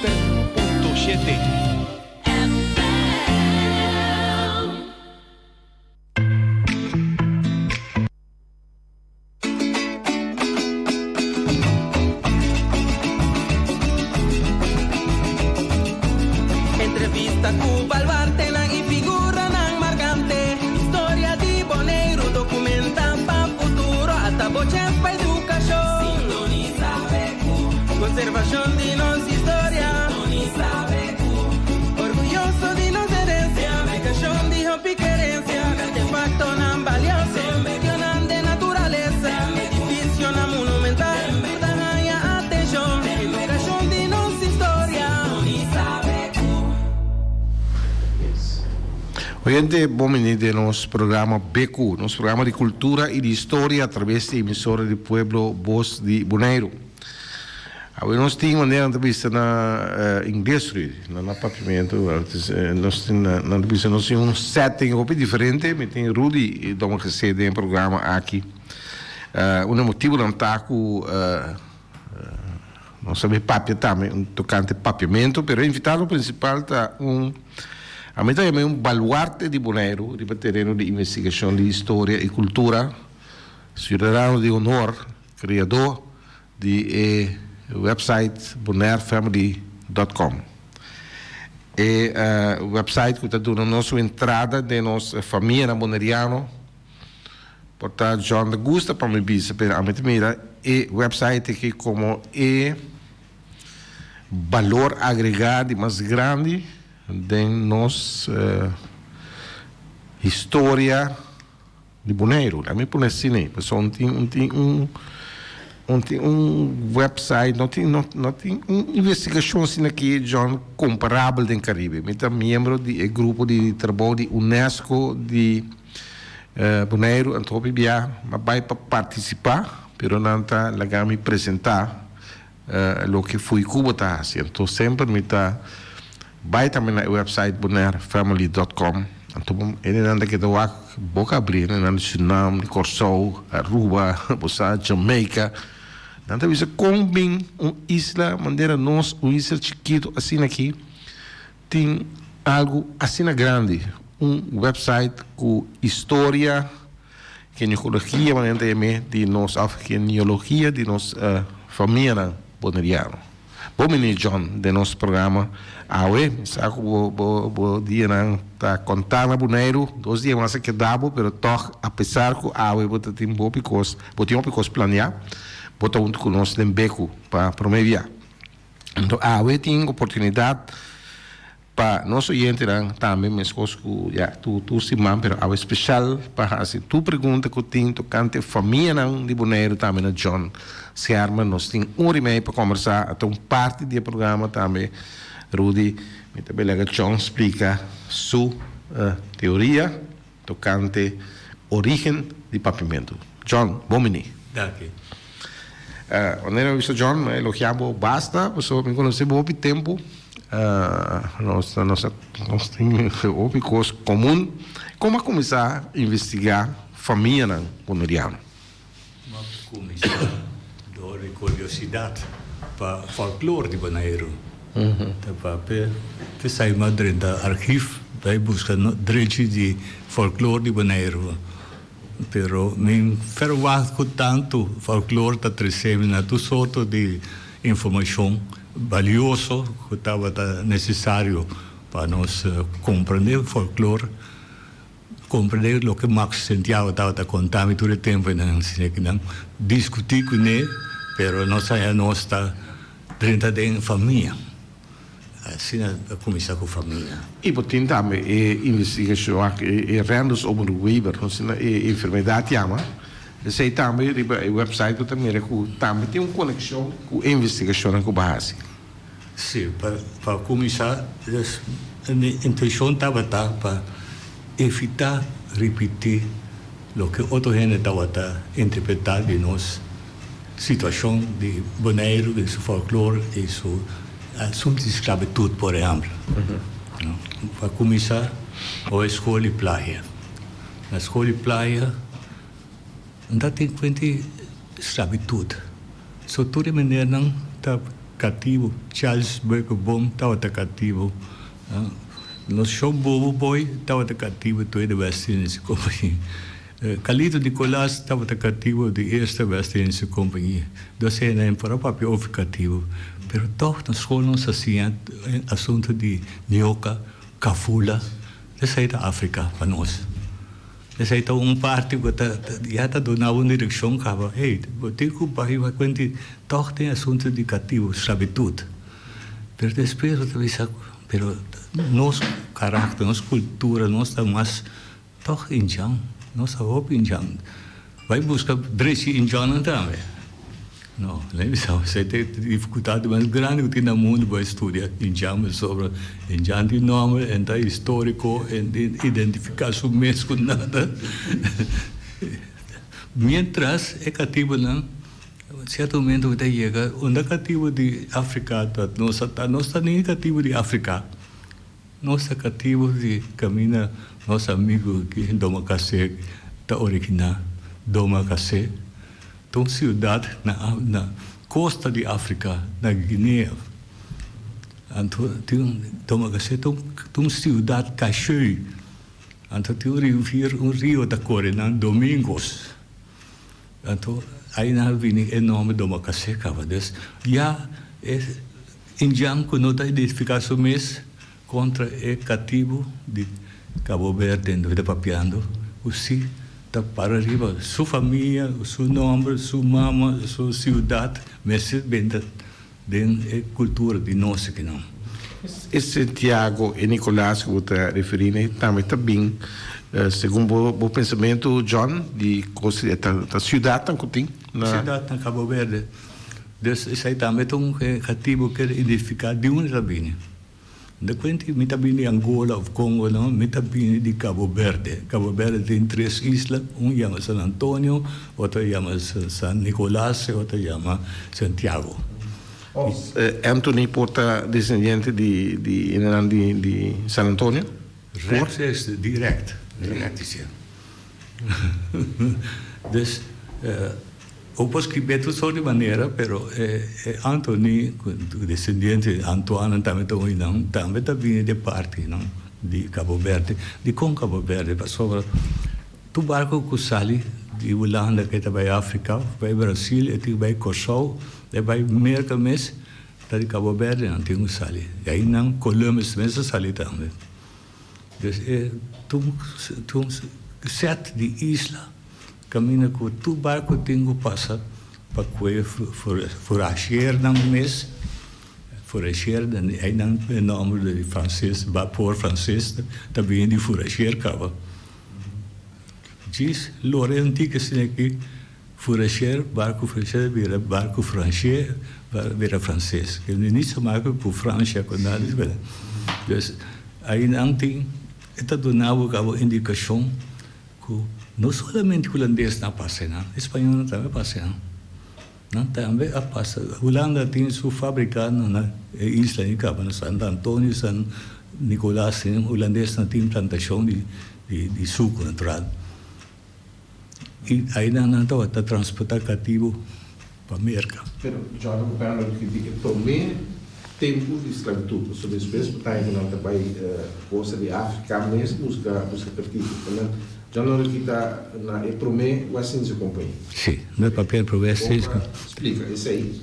90.7. Conservación de nuestra historia, orgulloso de nuestra herencia, educación de hopi querencia, artefacto tan valioso, cuestión de naturaleza, edificio na monumental, daya atención, educación de nuestra historia. Oyente, bom menino de nosso programa BQ, nosso programa de cultura e de história através da emissora do Pueblo Voz de Bonaire. Nós tínhamos uma entrevista na indústria, na papiamento, nós tínhamos um setting diferente, mas tem Rudy, que sede em programa aqui. O motivo não está com, não sabe papia também, tocante papiamento, mas o invitado principal está a mim também baluarte de Bonaire, de terreno de investigação de história e cultura, cidadão de honor, criador de website bonairefamily.com. O website que está dando nossa entrada de nossa família bonaireana. Portanto, John de gusta para me bisa, pero a mim mira o website que como valor agregado mais grande de nossa história de Bonaire. A mim por assim, né? Pessoal tem website, não tem investigação assim aqui, John, comparável em Caribe. Eu sou membro do grupo de trabalho de UNESCO de Bonaire, então mas vai para participar, mas não está lá me apresentar o que foi Cuba tá assim. Então sempre me está vai também na website bonairefamily.com. Então ele não que do boca abrir, não Suriname, Corsou, Aruba, Bossa, Jamaica. Não tem visto como bem isla, maneira nós, isla chiquito assim aqui tem algo assim grande, website com história, genealogia, maneira também de nossa genealogia de nossa família bonaireana. Bom menino John, de nosso programa, sabe o dia não está contando Bonaire, 2 dias mais que dava, mas toch, apesar que você tem um pouco planear, botar junto conosco em Beco para promover. Então, tem oportunidade para nosso cliente também, mas tu se manda, mas especial para assim, tu pergunta que tem tocante família de Bonaire também na John, se arma, nós tem 1h30 para conversar, até parte do programa também, Rudy, me também lega John explica sua teoria tocante origem de papiamento. John, bom menino. Daqui. Quando eu visto John, elogiamos basta, porque me conhece pouco tempo. Nós temos uma coisa comum. Como começar a investigar família bonaireana? Começar a curiosidade para folclore de Bonaire. Para sair dentro do arquivo, vai buscar direito de folclore de Bonaire. Pero me ferroado tanto folclore da trecemos tu sorto de informação valioso que estava necessário para nós compreender o folclore, compreender o que Max Santiago estava contando todo o tempo, não discutir com ele, pero nós está dentro da família. Assim começar com a família. E tem também investigação e rendos sobre o Weber, enfermidade chama. Sei também o website que também tem uma conexão com a investigação com base. Sim, para começar, a intenção estava para evitar repetir o que outra gente estava interpretando de nossa situação de Bonaire, de seu folclore e seu assunto de esclavitud, por exemplo. Para começar, a escola e praia. Na escola e praia, não tem conta esclavitud. Só toda maneira não está cativo. Charles Boekenbom estava cativo. No show Bobo Boy estava cativo Tweede West-Indische Compagnie. Calito Nicolás estava cativo de Eerste West-Indische Compagnie. Dus hij neemt voor een papje over cativo. Pero toch, na school nos hacían asunto de Nyoka, Kafula. Dat is Afrika van ons. Dus hij had parte que já donava uma direção que estava, hey, tem que vai quando toch tem assunto de cativo, esclavitud. Pero depois eu disse, pero nosso caráter, nossa cultura, nossa mais toch injang, nossa roupa injang. Vai buscar direito injang também. Não, nem sabe, você tem dificuldade mais grande que no mundo para estudar injang sobre injang de nome, então histórico, de identificação mesmo com nada. Mientras é cativo não, certo momento vai chegar, onde cativo de África, não está nem cativo de África, não está cativo de caminha nosso amigo que em Doma Cacé, da original Doma Cacé. Uma cidade na costa de África, na Guiné. Então, Doma Cacé tem uma cidade cachoeira. Então, tem um rio da Corena, Domingos. Então, aí na vini enorme Doma Cacé, cavadas. Já Indian, que não está identificado mês contra o cativo de Cabo Verde, de Papiando, o si para arriba, sua família, seu nome, sua mama, sua cidade, mas bem da cultura de nós que não. Esse Tiago e Nicolás que você referindo também segundo o pensamento John de da cidade que tem na cidade na Cabo Verde. Dus isso aí também é um cativo que identificar de onde também. Da quanti mi tabini Angola of Congo não, mi tabini de Cabo Verde. Cabo Verde tem 3 islas, chama San Antonio, outra chama San Nicolás, outra chama Santiago. Anthony Porta descendente de San Antonio? Direct. Dus eu posso escrever de toda maneira, pero Anthony, descendente de Antoine, também vindo de parte, não, de Cabo Verde, de com Cabo Verde, passou tu barco que sai de Holanda que vai África, vai Brasil, e vai Corsol, e vai Mercames, tá de Cabo Verde, não tem sai. E aí não Columbus mesmo sai também. Então, tu 7 de isla caminha com tu barco tenho passa para que forager não mês forager aí não é nome de francês vapor francês também de forager cava diz Laurenti que se aqui forager barco francês vira barco francês vira francês que no início marca por França quando nada então aí não tem está donava cava indicação que não somente o holandês não passa, não. O espanhol também passa, não. Também passa. A Holanda tem sua fábrica na isla de Cabo, San Antonio, San Nicolás, o holandês não tem plantação de suco natural. E ainda não está transportar cativo para a América. Mas, já não compreendo que também tempo de esclavitud, sobre as pessoas que estão também coisa de África, mas busca cativo. Já não kita na promê o assim se acompanha. Sim, no papel promessa. Explica isso aí.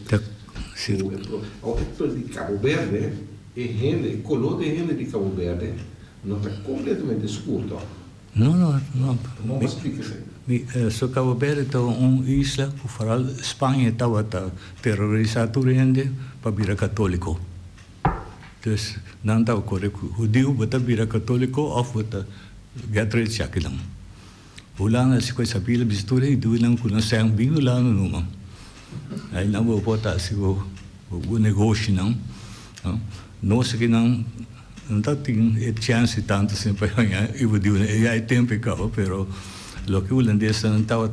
O actor de Cabo Verde o color de gente de Cabo Verde não está completamente escuro. Não. Não explica isso aí. So Cabo Verde é uma isla que faral Espanha estava terrorizado rende para virar católico. Então, não estava correto. Judeu para virar católico ou para gatret chakilang. Ulang si ko sa pila bistura idulang ko na sayang bingulang numa. Ay na mo po ta si ko negosyo nang. No sa kinang tating chance tanto sempre nga ibudiu na ay tempo ka pero lo que holandês não estava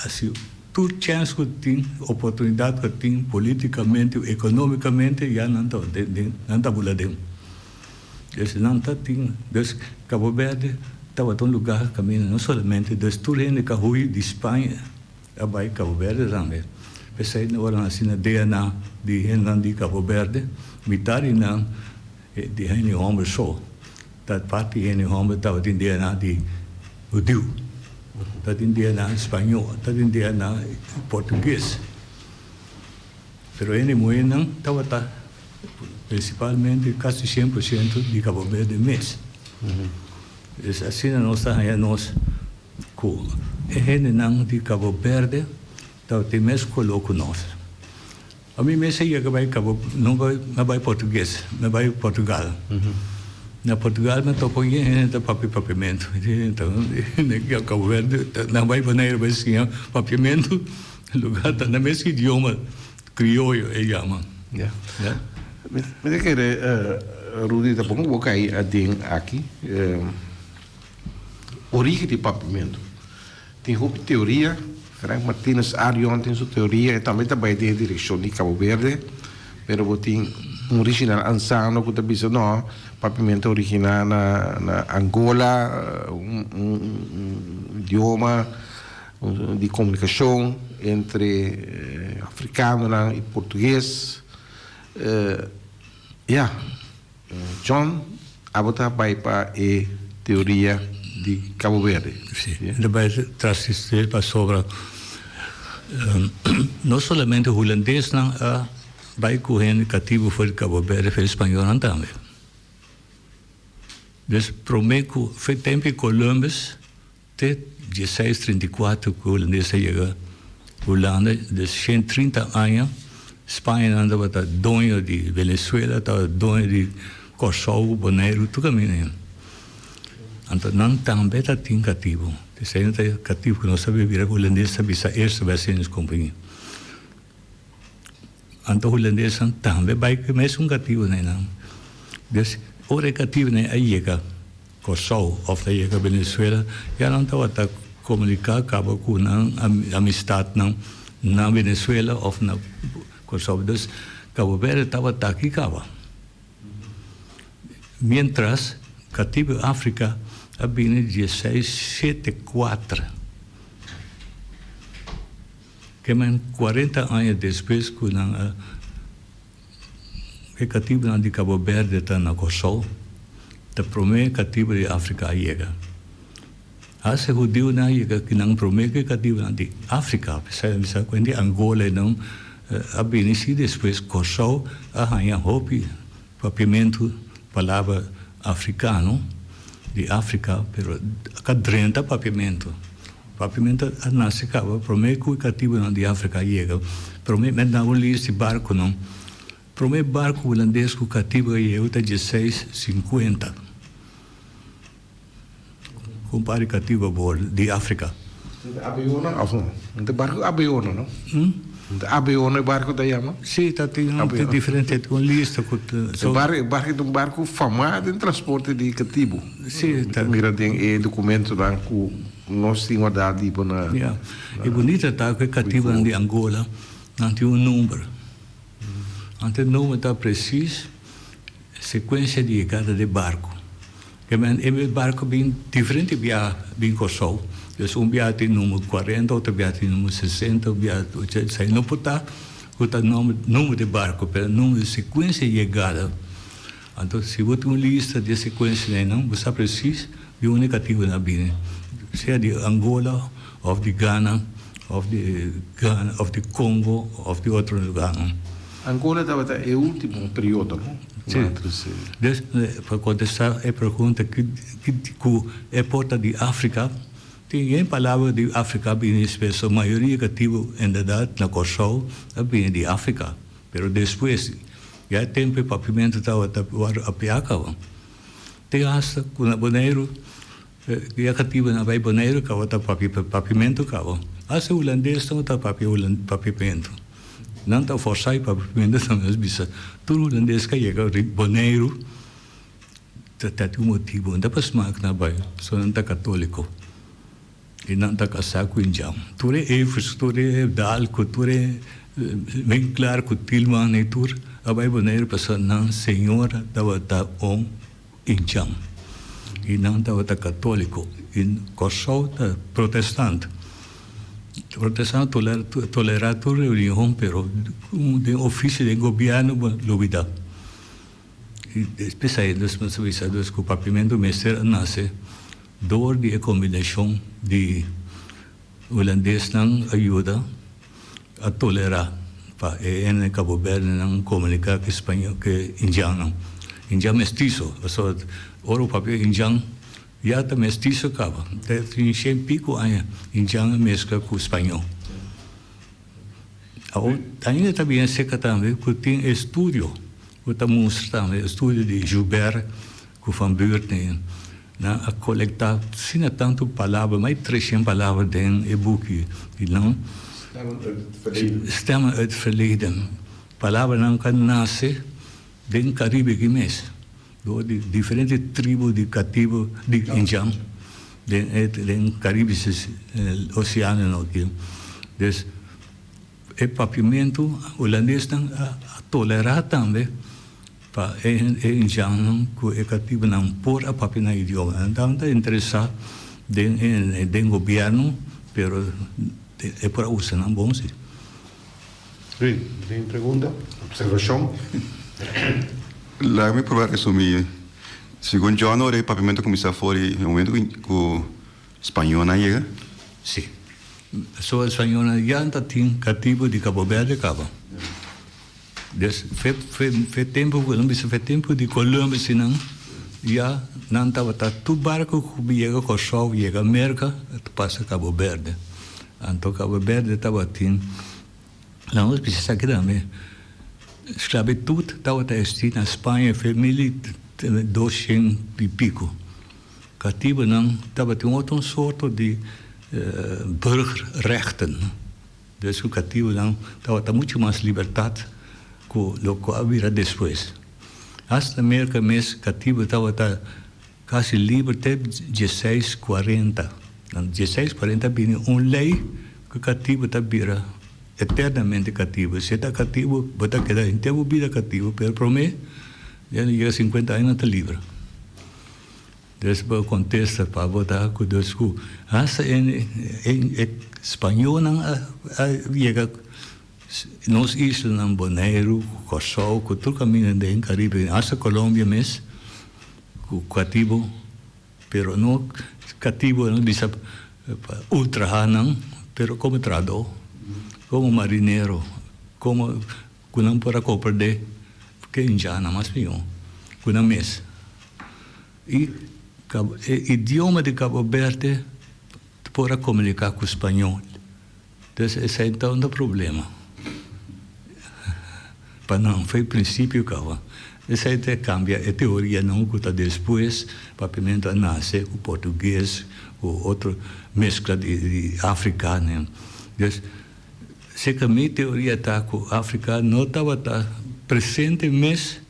assim tu chance que tem oportunidade que tem politicamente economicamente já não está buladem. Dus não tem dus Cabo Verde estava um lugar caminho não somente dos turistas que de Espanha a vai Cabo Verde também Pensei na hora assim na DNA de Renan de Cabo Verde, metade não de Henry Homer só. Dat parte Henry Homer estava em DNA de Udil, dat em DNA espanhol, dat em DNA português. Pero Henry Moena estava principalmente quase 100% de Cabo Verde mesmo. Assim nós nós com Henry não de Cabo Verde então tem mesmo coloco nós. A mim me sei que vai Cabo não vai português, não vai Portugal. Na Portugal me topo ainda papiamento. Então que Cabo Verde não vai banheiro vai sim papiamento lugar tá na mesmo idioma crioulo é chama. Mas que Rudy tá bom vou cair a den aqui origem de papiamento. Tem uma teoria Frank Martínez Arion tem sua teoria e também está bem de direção de Cabo Verde, mas eu tenho original ansano que está dizendo não, papiamento original na Angola, idioma de comunicação entre africano e português. John, abota vai para a teoria de Cabo Verde. Sim, daarbij transisteren para sobre não somente o holandês não vai correndo cativo foi Cabo Verde foi espanhol também. Dus promeco foi tempo Columbus até 1634 que o holandês chegou Holanda, dus 130 anos Espanha andava dono de Venezuela, estava dono de Kosovo, Bonaire, tudo caminho. Então, não também está cativo. Se não está cativo, que não sabe virar holandês, sabe se a eerste vez na companhia. Então, holandês também vai que mesmo cativo, não. Dus, ora cativo, né, aí chega Kosovo, ou aí chega Venezuela, já não estava a comunicar com a amistade, não, na Venezuela ou na Kosovo. Dus, Cabo Verde estava aqui, Mientras, cativo África, havia 1674. Que 40 anos depois, quando o cativo de Cabo Verde está na Kosovo, o primeiro cativo de África chega. A segunda não chega, que não promete cativo de África, apesar de Angola não havia sido depois Kosovo, a rainha Hopi, papiamento, palavra africano, de África, pero cadrenta papiamento. Papiamento nasce cava, promete que cativo de África chega. Promete não lista de barco não. Promete barco holandês que cativo chega de 1650. Compare cativo de África. Aviona, de barco aviona, não? De aviona barco da chama? Sim, está tem diferente com lista com barco de barco famoso em transporte de cativo. Sim, tá. Mira tem documento lá com nós temos dado tipo na. É bonito tá que cativo de Angola, não tem número. Ante o número está preciso, sequência de chegada de barco. Que é barco bem diferente bem Kosovo. Dus viaje tem número 40, outro viaje tem número 60, viaje sai não pode estar número de barco, mas número de sequência de chegada. Então, se você tem uma lista de sequência, não, você precisa de um negativo na vida. Seja de Angola, ou de Ghana, ou de Congo, ou de outro lugar. Angola é o último período, não? Sim. Dus, para contestar a pergunta que é porta de África, tem palavra de África bem especial, a maioria cativo ainda na Kosovo bem de África, mas depois já tempo papiamento estava a piaca. Tem hasta com Bonaire, já cativo na vai Bonaire, que está papiamento cava. Hasta holandês está papiamento. Não está forçado papiamento também bisa. Tudo holandês que chega Bonaire, tem um motivo, não depois marca na vai, só não está católico. E não está casado com Indião. Tudo é Efes, tudo é Dalco, tudo é bem claro que o Tilman e tudo. A vai Bonaire passar, não, senhora, estava Indião. E não estava católico. E Kosovo está protestante. Protestante tolerar tu religião, pero de ofício de governo lubida. Especialmente dos responsabilidades que o papimento mestre nasce door de combinação de holandês não ajuda a tolerar para em Cabo Verde não comunicar que espanhol que indiano mestiço, só ouro papel indiano já tá mestiço cava, tem 100 pico anos indiano mescla com espanhol. Ainda também seca também que tem estúdio, que tá mostra também estúdio de Gilbert que Van Buren a coletar sina tanto palavras, mais 300 palavras dentro e-book e não stemmen uit het verleden. Palavras não que nasce dentro do Caribe que mês, do de diferentes tribos de cativo de Indian, dentro Caribe oceano não que, dus o papimento holandês não a tolerar também para Indian que é cativo não por a papina idioma, então está interessado dentro governo, pero é para usar não bom sim. Luis, tem pergunta? Observação? Laat me provar resumir. Segundo John, o papimento começar fora no momento que o espanhol não chega? Sim. Só o espanhol já tem cativo de Cabo Verde acaba. Fez tempo de Colômbia, senão já não estava tudo barco que chega com o sol, chega a América, passa Cabo Verde. Então Cabo Verde estava tendo não precisa aqui também esclavitud estava existindo na Espanha família 200 e pico cativo não estava tendo outra sorte de burgerrechten dus o cativo não estava muito mais liberdade que o que havia depois hasta América mesmo cativo estava quase livre até 1640 vinha lei que cativo está vira eternamente cativo. Se está cativo, vai quedar inteiro vida cativo, pero para mim, já não chega a 50 anos, está livre. Depois contesta para votar com Deus que em espanhol não chega nos islas não Bonaire, Corsol, que todo caminho em Caribe, hasta Colômbia mesmo, com cativo, pero não cativo não diz ultra não, pero como tradutor, como marinheiro, como que não pode compreender, porque indiana mais pior, que não mês. E idioma de Cabo Verde pode comunicar com o espanhol. Então esse é então o problema. Para não foi princípio cava. Essa até cambia a teoria não que está depois para pimenta nasce o português o outro mescla de africano. Então se que a minha teoria está que o africano não estava presente mais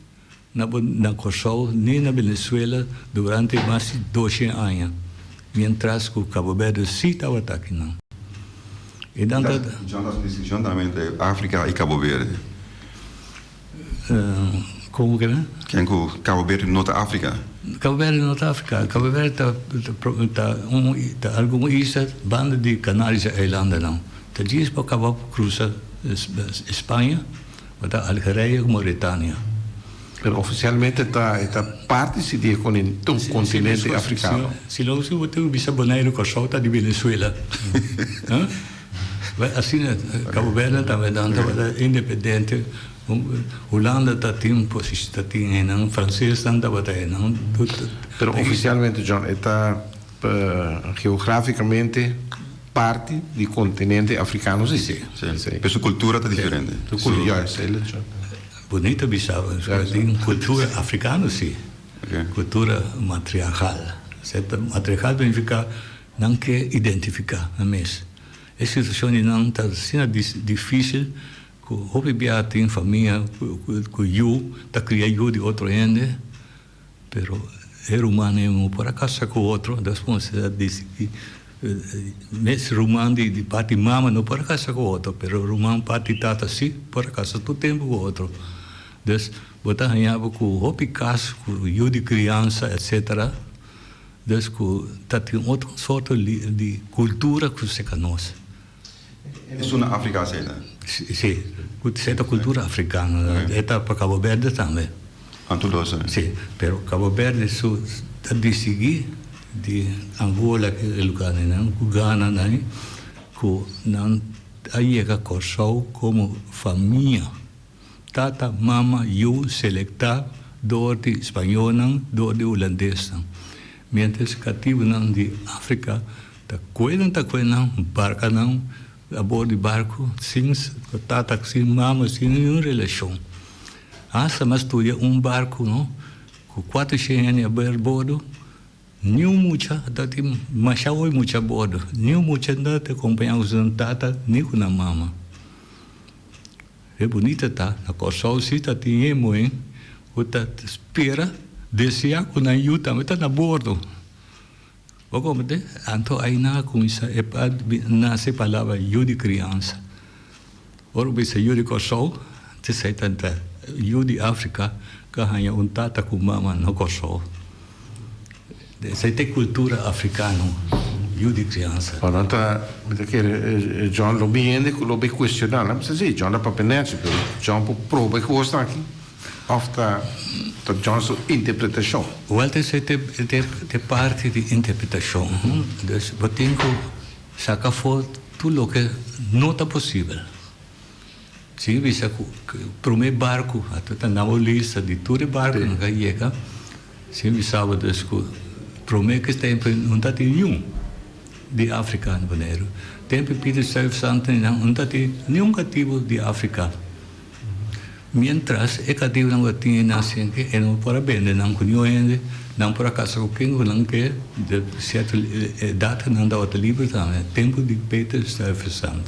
na Kosovo nem na Venezuela durante mais de 200 anos, mientras que o Cabo Verde sim estava aqui não. Então John, das discussão também entre África e Cabo Verde. Como que é? Que é o Cabo Verde Norte-África. Cabo Verde Norte-África. Cabo Verde está alguma ilha, banda de Canárias e Irlanda não. Está dias para acabar cruzar Espanha, para Algeria e Mauritânia. Pero oficialmente está parte com o continente africano. Se logo se você visa Bonaire com solta de Venezuela. Assim, Cabo Verde também está independente. Holanda está tem posição, está tem não francês não está não. Pero oficialmente, John, está geograficamente parte do continente africano, sim. Sim. Mas sua cultura está diferente. Bonita Bissau, tem cultura africana, sim. Cultura matriarcal. Matriarcal significa não quer identificar, não é mesmo? A situação não está sendo difícil. Que o bebê tem família, que eu está criando de outro ende, pero é humano é um para casa com outro, depois diz nesse romano de parte mama não para casa com outro, pero romano parte tata sim para casa todo tempo com outro. Des botar ganhava com o caso, com eu de criança, etc. Des que tá tem outra sorte de cultura que se conosce. Isso na África aceita. Sim, certa cultura africana, é para Cabo Verde também. Antudosa. Sim, pero Cabo Verde su de seguir de Angola que é lugar não, Ghana não, que não aí é que como família, tata, mama, eu selectar door de espanhol não, door de holandês não. Mientras cativo não de África, tá cuidam não, barca não, a bordo de barco, sem tata, sem mama, sem nenhuma relação. Mas estudia barco, não? Com 4 cheias a bordo, nenhum mucha, dati machau mucha bordo, nenhum mucha não te acompanha usando tata, nem com a mama. É bonita, tá? Na Corsol, se tá tinha hein? O tá espera, descia com a yuta, mas tá na bordo. O como te? Então aí na começa é para nascer palavra eu de criança. Ora bisa eu de Corsol, te sei tanta eu de África, que hanya tata com mama no Corsol. Essa é cultura africana, eu de criança. Ora, então, John lo bem lo bem questionar, não precisa John dá para pensar, John por prova que gosta aqui, ofta John sua interpretação. O alto é parte de interpretação. Então, eu tenho que sacar fora tudo o que não está possível. Sim, visa que o primeiro barco, até na lista de todo o barco não chega. Sim, visa que o primeiro que tem não está nenhum de África no Bonaire. Tem Peter Stuyvesant não está nenhum cativo de África. Mientras é cativo não tinha nascido que é não para vender, não conhece, não por acaso o quem não quer de certa data não dá outra livre também. Tempo de Peter Stuyvesant.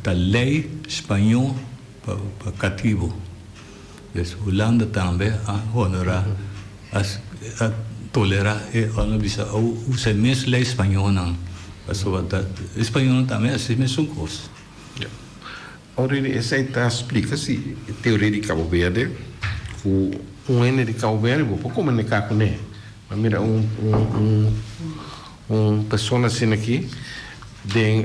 Da lei espanhol para cativo. A Holanda também a honorar, a tolerar e a visa usa mesmo lei espanhola não. O espanhol também é a mesma coisa. Ora, essa explica-se a teoria de Cabo Verde, o N de Cabo Verde, vou comunicar com ele. Mas mira, pessoa assim aqui, tem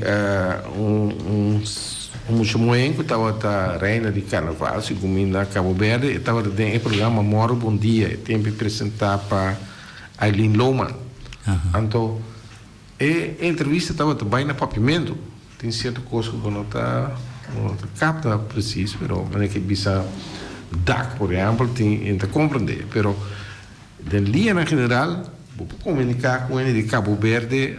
Moen que estava na reina de Carnaval, segundo na Cabo Verde, estava dentro do programa Moro Bom Dia, tem que apresentar para Aileen Lohman. Então, a entrevista estava também no papimento, tem certa coisa que não está capta preciso, mas é que bisa DAC, por exemplo, tem que compreender, mas de linha na general, vou comunicar com ele de Cabo Verde,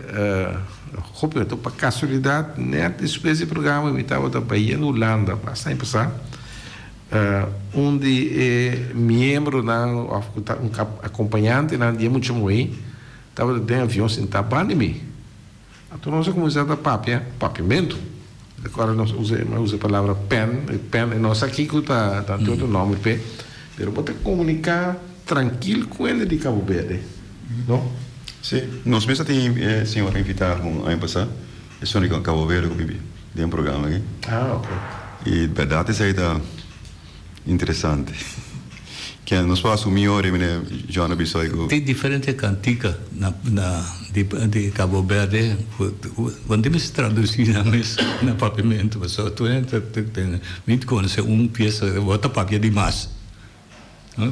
Roberto, para casualidade, depois do programa, eu estava da Bahia, na Holanda, basta empezar, onde é membro, um acompanhante, não tinha muito muito, estava dentro do avião sentado para mim. Então, nós começamos a papimento. Agora, nós usamos a palavra pen, e nós aqui que está todo o nome, mas vou ter que comunicar tranquilo com ele de Cabo Verde, não? Sim, nós mesmos temos senhora invitar um ano passado, é só de Cabo Verde que vive, tem programa aqui. Ok. E de verdade isso aí está interessante. Que nós vamos assumir hoje, já no episódio. Tem diferente cantica de Cabo Verde, quando se traduzir na papimento, mas tu muito conhece peça, outra papia de massa.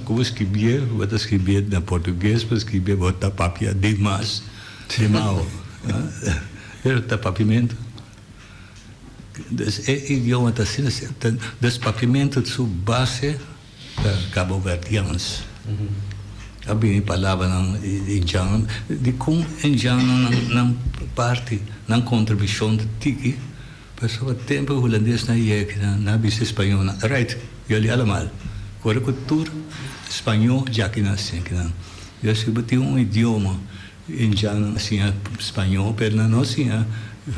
Como escrever, vou escrever na português, para escrever outra papia de massa, de mal. Era papimento. É idioma assim, papimento de sua base cabo-verdianos. A minha palavra em Jana, de como em Jana não parte, não contribuição de tiki, pessoa tempo holandês na IEC, na bisa espanhol, right, ele é mal. Agora cultura espanhol já que nasce, que não. Eu sei que tem idioma em Jana assim espanhol, mas não assim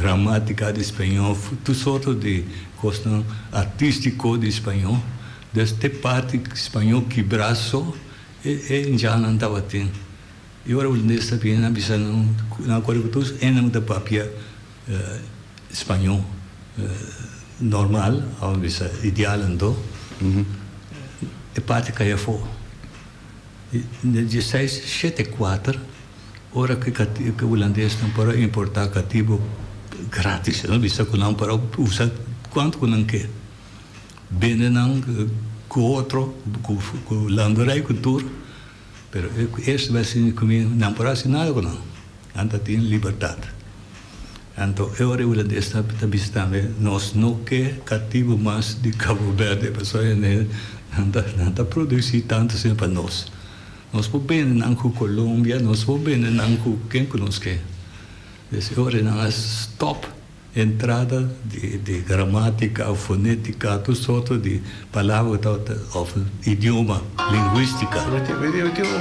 gramática de espanhol, tudo sorte de coisa artístico de espanhol. Desta parte espanhol que braço e já não estava tendo. E agora o holandês também não bisa não corretos é não da papia espanhol normal, ou bisa ideal então. E parte que é for. De 1674 hora que o holandês não pode importar cativo gratis, não bisa kunang para usar quanto kunang que bene nang com outro com landorai cultura, pero este vai ser comigo não para assinar kunang, anta tem liberdade. Então eu reúno desta também nós não que cativo mais de Cabo Verde, pessoal né anda produzir tanto sempre para nós. Nós podemos não com Colômbia, nós podemos não com quem conosco. Esse hora não é stop entrada de gramática ou fonética, tudo sorte de palavras ou idioma, linguística. Eu tenho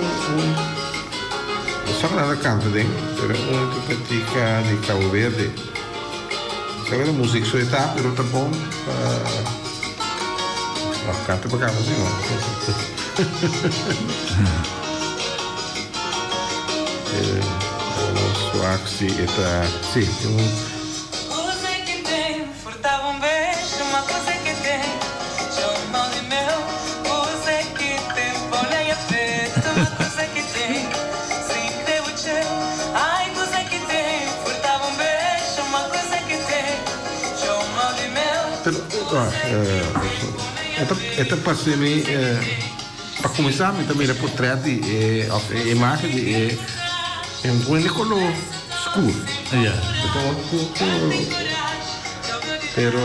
só nada canto dentro, pero uma prática de Cabo Verde. Sabe a música só está, pero tá bom para canto para cá, assim não. Nosso axi está, sim, Coisa que tem, furtava beijo, uma coisa que tem, chama de meu. Coisa que tem, olha e afeto, uma coisa que tem, sem debuche. Ai, coisa que tem, furtava beijo, uma coisa que tem, chama de meu. Esta passei-me, para começar, me também é portrait de imagem de um bonito escuro. Yeah. Pero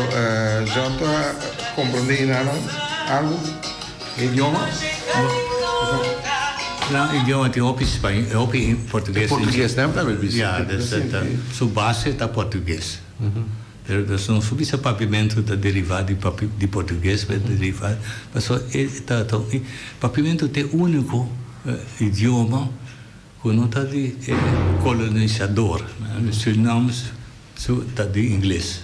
já está compreendendo algo idioma? Não, idioma tem op espanhol, op em português. Português, né? Ja, sua base está português. Pero das não subir esse papimento da derivado de português, vai derivado. Mas só papimento tem único idioma que não está de colonizador. Suriname está de inglês,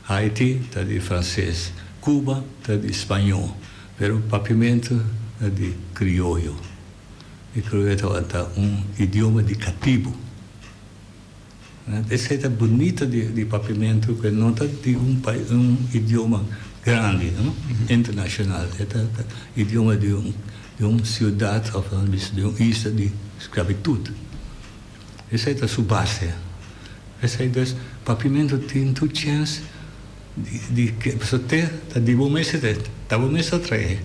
Haiti está de francês, Cuba está de espanhol, pero papimento é de crioulo. E crioulo está idioma de cativo. Essa é bonita de papimento que não está de idioma grande, não? Internacional. É idioma de cidade ou de ilha de escravitude. Essa é a sua base. Essa é o papimento tem tu chance de que você está de bom mês atrás.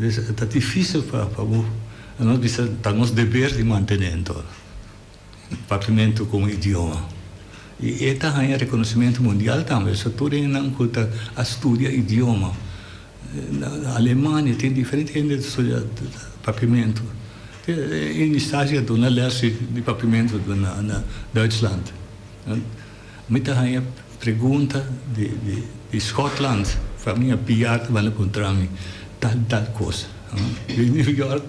Está difícil para nós está nos dever de mantenimento. Papimento como idioma. E esta é reconhecimento mundial também. Se tu não escuta a estudar idioma, na Alemanha tem diferente gente de estudar papimento. Em estágio do na leste de papimento na Duitsland. Muita gente pergunta de Scotland, para mim piada vai encontrar-me tal coisa. Em New York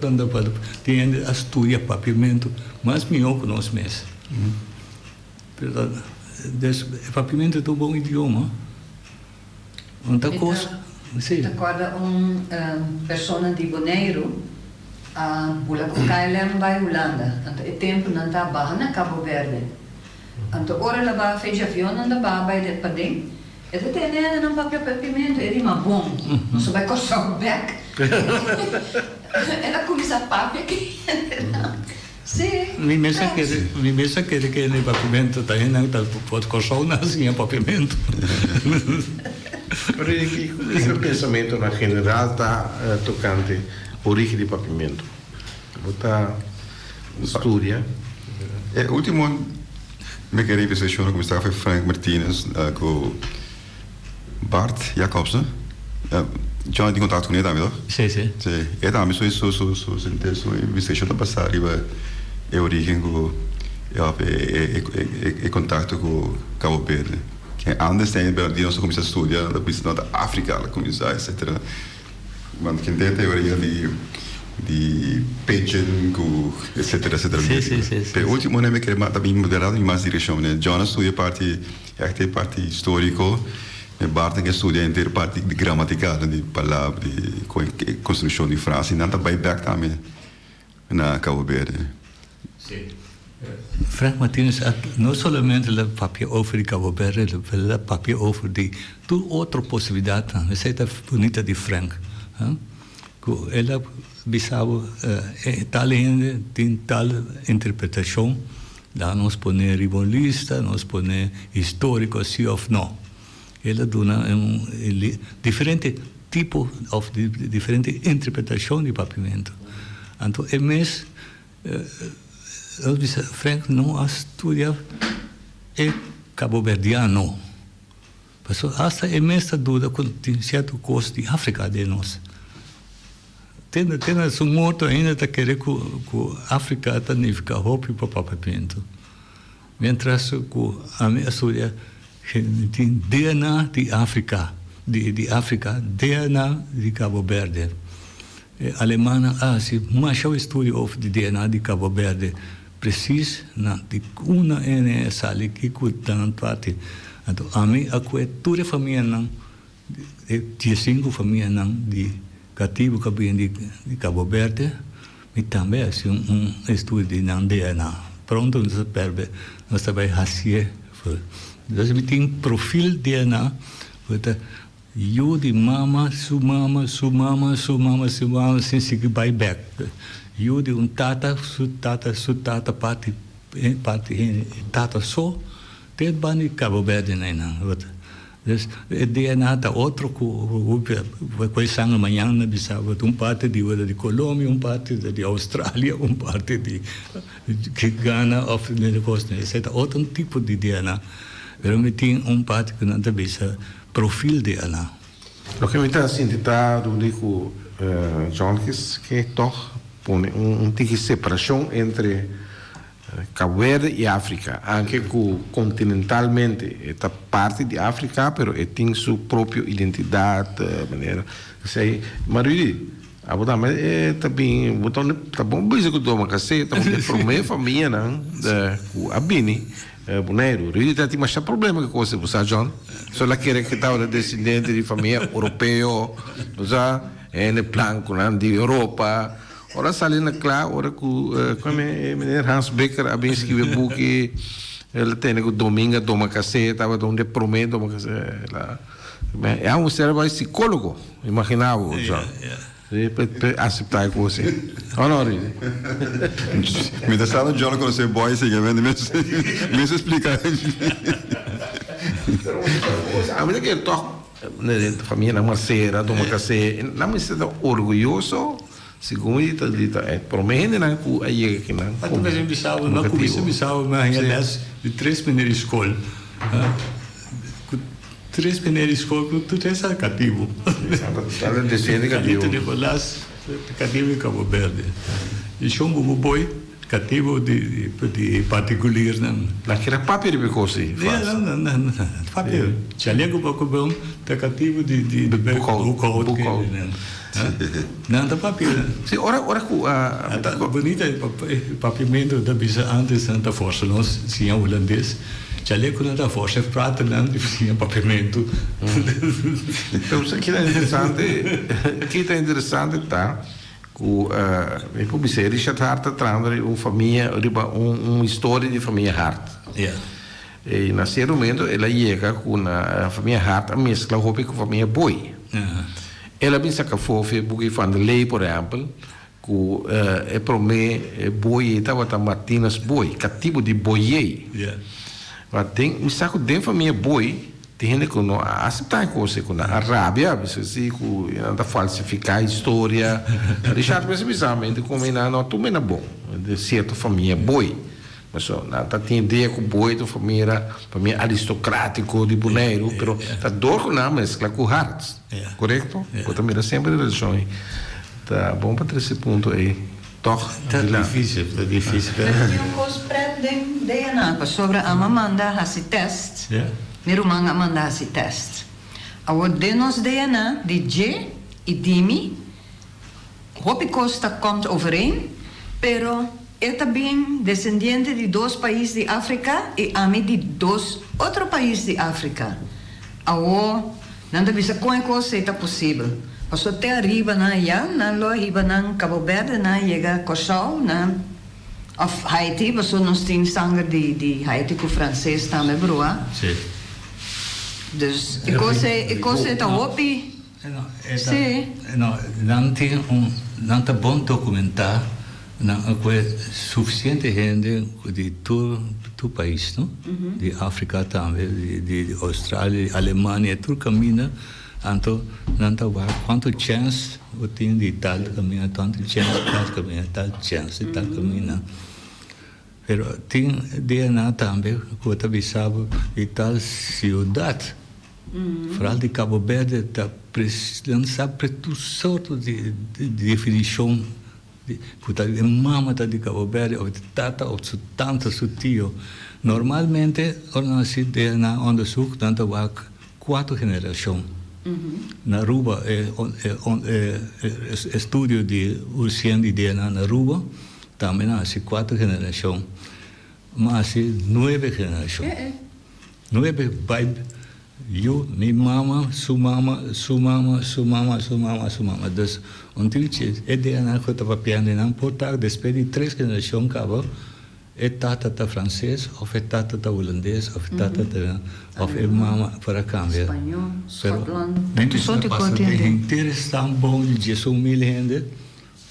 tem a estudar papimento, mas melhor que nós mesmos. Papimento é um bom idioma. Outra coisa. Recorda pessoa de Bonaire, pula com KLM vai Holanda. Então, é tempo não está barra na Cabo Verde. Então, ora ela vai fez avião, não está vai de padem. É de ter nada não papel papimento, é uma bom. Não só vai coçar o bec. Ela começa a papel aqui. Sim. Mi mesa que no papimento também não pode coçar assim papimento. Mas o pensamento na general está tocante origem de papimento. Botar estudia. O último me queria pensar como estava Frank Martinez com Bart Jacobsen. John tem contato com ele também, não? Sim, sim. Sim. E também sou investigação da passagem a origem com e contato com Cabo Verde. Que antes tem de nós começar a estudar da questão da África, começar etc. Mas quem tem a teoria de Pidgin, etc. Sim. O último ano me queria também mudar em mais direção, né? John estuda parte histórico. Bart que estuda a inteira parte de gramatical, de palavra, de construção de frase, e não vai back também na Cabo Verde. Sim. Frank Martinez, não somente o papel over de Cabo Verde, o papel over de toda outra possibilidade. Essa é a bonita de Frank. Ela pensava, tal tem tal interpretação, Dan nos pone rivolista, nos pone histórico, sì o no. Ela dona differente tipo of differente interpretazione di papimento. Anto é mes Elvis Frank não estudia é cabo-verdiano. Mas hasta é mesmo dúvida com certo custo de África de nós. Tem um morto ainda que querer que a África significa roupa para papimento. Mientras que a minha estudia tem DNA de África, de África, DNA de Cabo Verde. Alemana, se mais eu estudo of de DNA de Cabo Verde, preciso na de uma NS ali que cuidam parte. Então, a mim a toda a família não, de 5 famílias não de cativo que vem de Cabo Verde, e também assim estudo de DNA. Pronto, nós percebemos, nós também assim. Nós temos perfil DNA, eu de mama, su mama, sem seguir by back. Eu de tata, su tata, parte, tata só, tem bani Cabo Verde, não. Dus het DNA da outro que sangue amanhã na Bissau, parte de Colômbia, parte de Austrália, parte de Ghana, ou de Costa, etc. Outro tipo de DNA. Mas tem parte que não tem perfil DNA. O que me está sentindo, digo, John, que toch põe tipo de separação entre Cabo Verde e África, anche que continentalmente é parte de África, mas tem sua própria identidade, maneira. Sei, Marili, a botar mas também tá bom bicho que toma cacete, tá bom para minha família, não, a Bini, boneiro. Ele tem mais problema que você, você John. Só ela quer que tá o descendente de família europeu, já é no plano de Europa. Ora sali na claro, ora como meneer Hans Becker a bem escrever book ele tem o domingo toma café, estava onde promete toma café lá. É um ser mais psicólogo, imaginava já. Aceitar com você. Honore. Me dá sala John quando você boy se vendo me explicar. A mim que toca família na Marcela, toma café, não me sinto orgulhoso. Segundo dita promete na ku aí que não. Mas também em Bissau, não começa Bissau, mas aliás de 3 primeiras escolas. 3 primeiras escolas, tu tens cativo. Está descendo cativo. De Bolas, cativo em Cabo Verde. E chamo o boi cativo de particular não. Naquela papel de coisa. Não. Papel. Chaleco pouco bom, tá cativo de bucal. Não, tá papel. Sim, ora com a bonita papimento da bisa antes da força nós tinha holandês. Chaleco não da força prata não tinha papimento. Então isso aqui é interessante, tá? Com a publicidade Richard Hart traz uma família, uma história de família Hart. Yeah. E nesse momento ela chega com a família Hart a mescla com a família Boi. Ela pensa que foi porque van de lei, por exemplo, que é para mim Boi estava tam Martínez Boi, cativo de Boiei. Mas tem um saco de família Boi. Tem gente que não aceita coisa com a Arábia, assim, que anda falsificar a história. Richard precisamente como não também é bom de certa família Boi, mas só não tem ideia que Boi é família aristocrático de boneiro, pero tá dor com a mescla com Hart, correto? Eu também sempre religião. Tá bom para esse ponto aí. Toch? Tá difícil. Tem um curso de DNA sobre a mamanda esse teste. Meu irmão manda esse teste. O de nos DNA de J e Dimi, Hopi Costa komt overeen, pero é também descendente de 2 países de África e a mim de 2 outros países de África. Não deve ser qual coisa é possível. Passou até arriba na arriba na Cabo Verde, na chega Cossau, na of Haiti, passou nós temos sangue de Haiti com francês também, broa. Sim. Dus ik was het Hopi. Não tem bom documentar não é suficiente gente de todo país, não? De África também, de Austrália, Alemanha, tudo caminha. Então, não tá quanto chance eu tenho de tal caminho, tanto chance, tal caminho, tal chance, tal caminho. Pero tem DNA também, que eu também sabe, de tal cidade. Vooral de Cabo Verde, dan sabe tudo sorte de definição. De mama de Cabo Verde, ou de tata, ou de tante, ou de tio. Normalmente, quando se DNA onderzoek, dan há 4 gerações. Na Aruba, estudo de urgência de DNA na Aruba, também há 4 gerações. Mas há 9 gerações. 9 vai. Eu, minha mama, sua mama, sua mama, sua mama, sua mama, sua mama. Dus, ontuurtje, é DNA que eu estava piando em Portugal, depois de 3 gerações, acaba, é tata francês, ou é tata holandês, ou é tata, ou é mama para cá. Espanhol, Scotland, tudo só te continente. É interessante, bom, de 10.000 gente,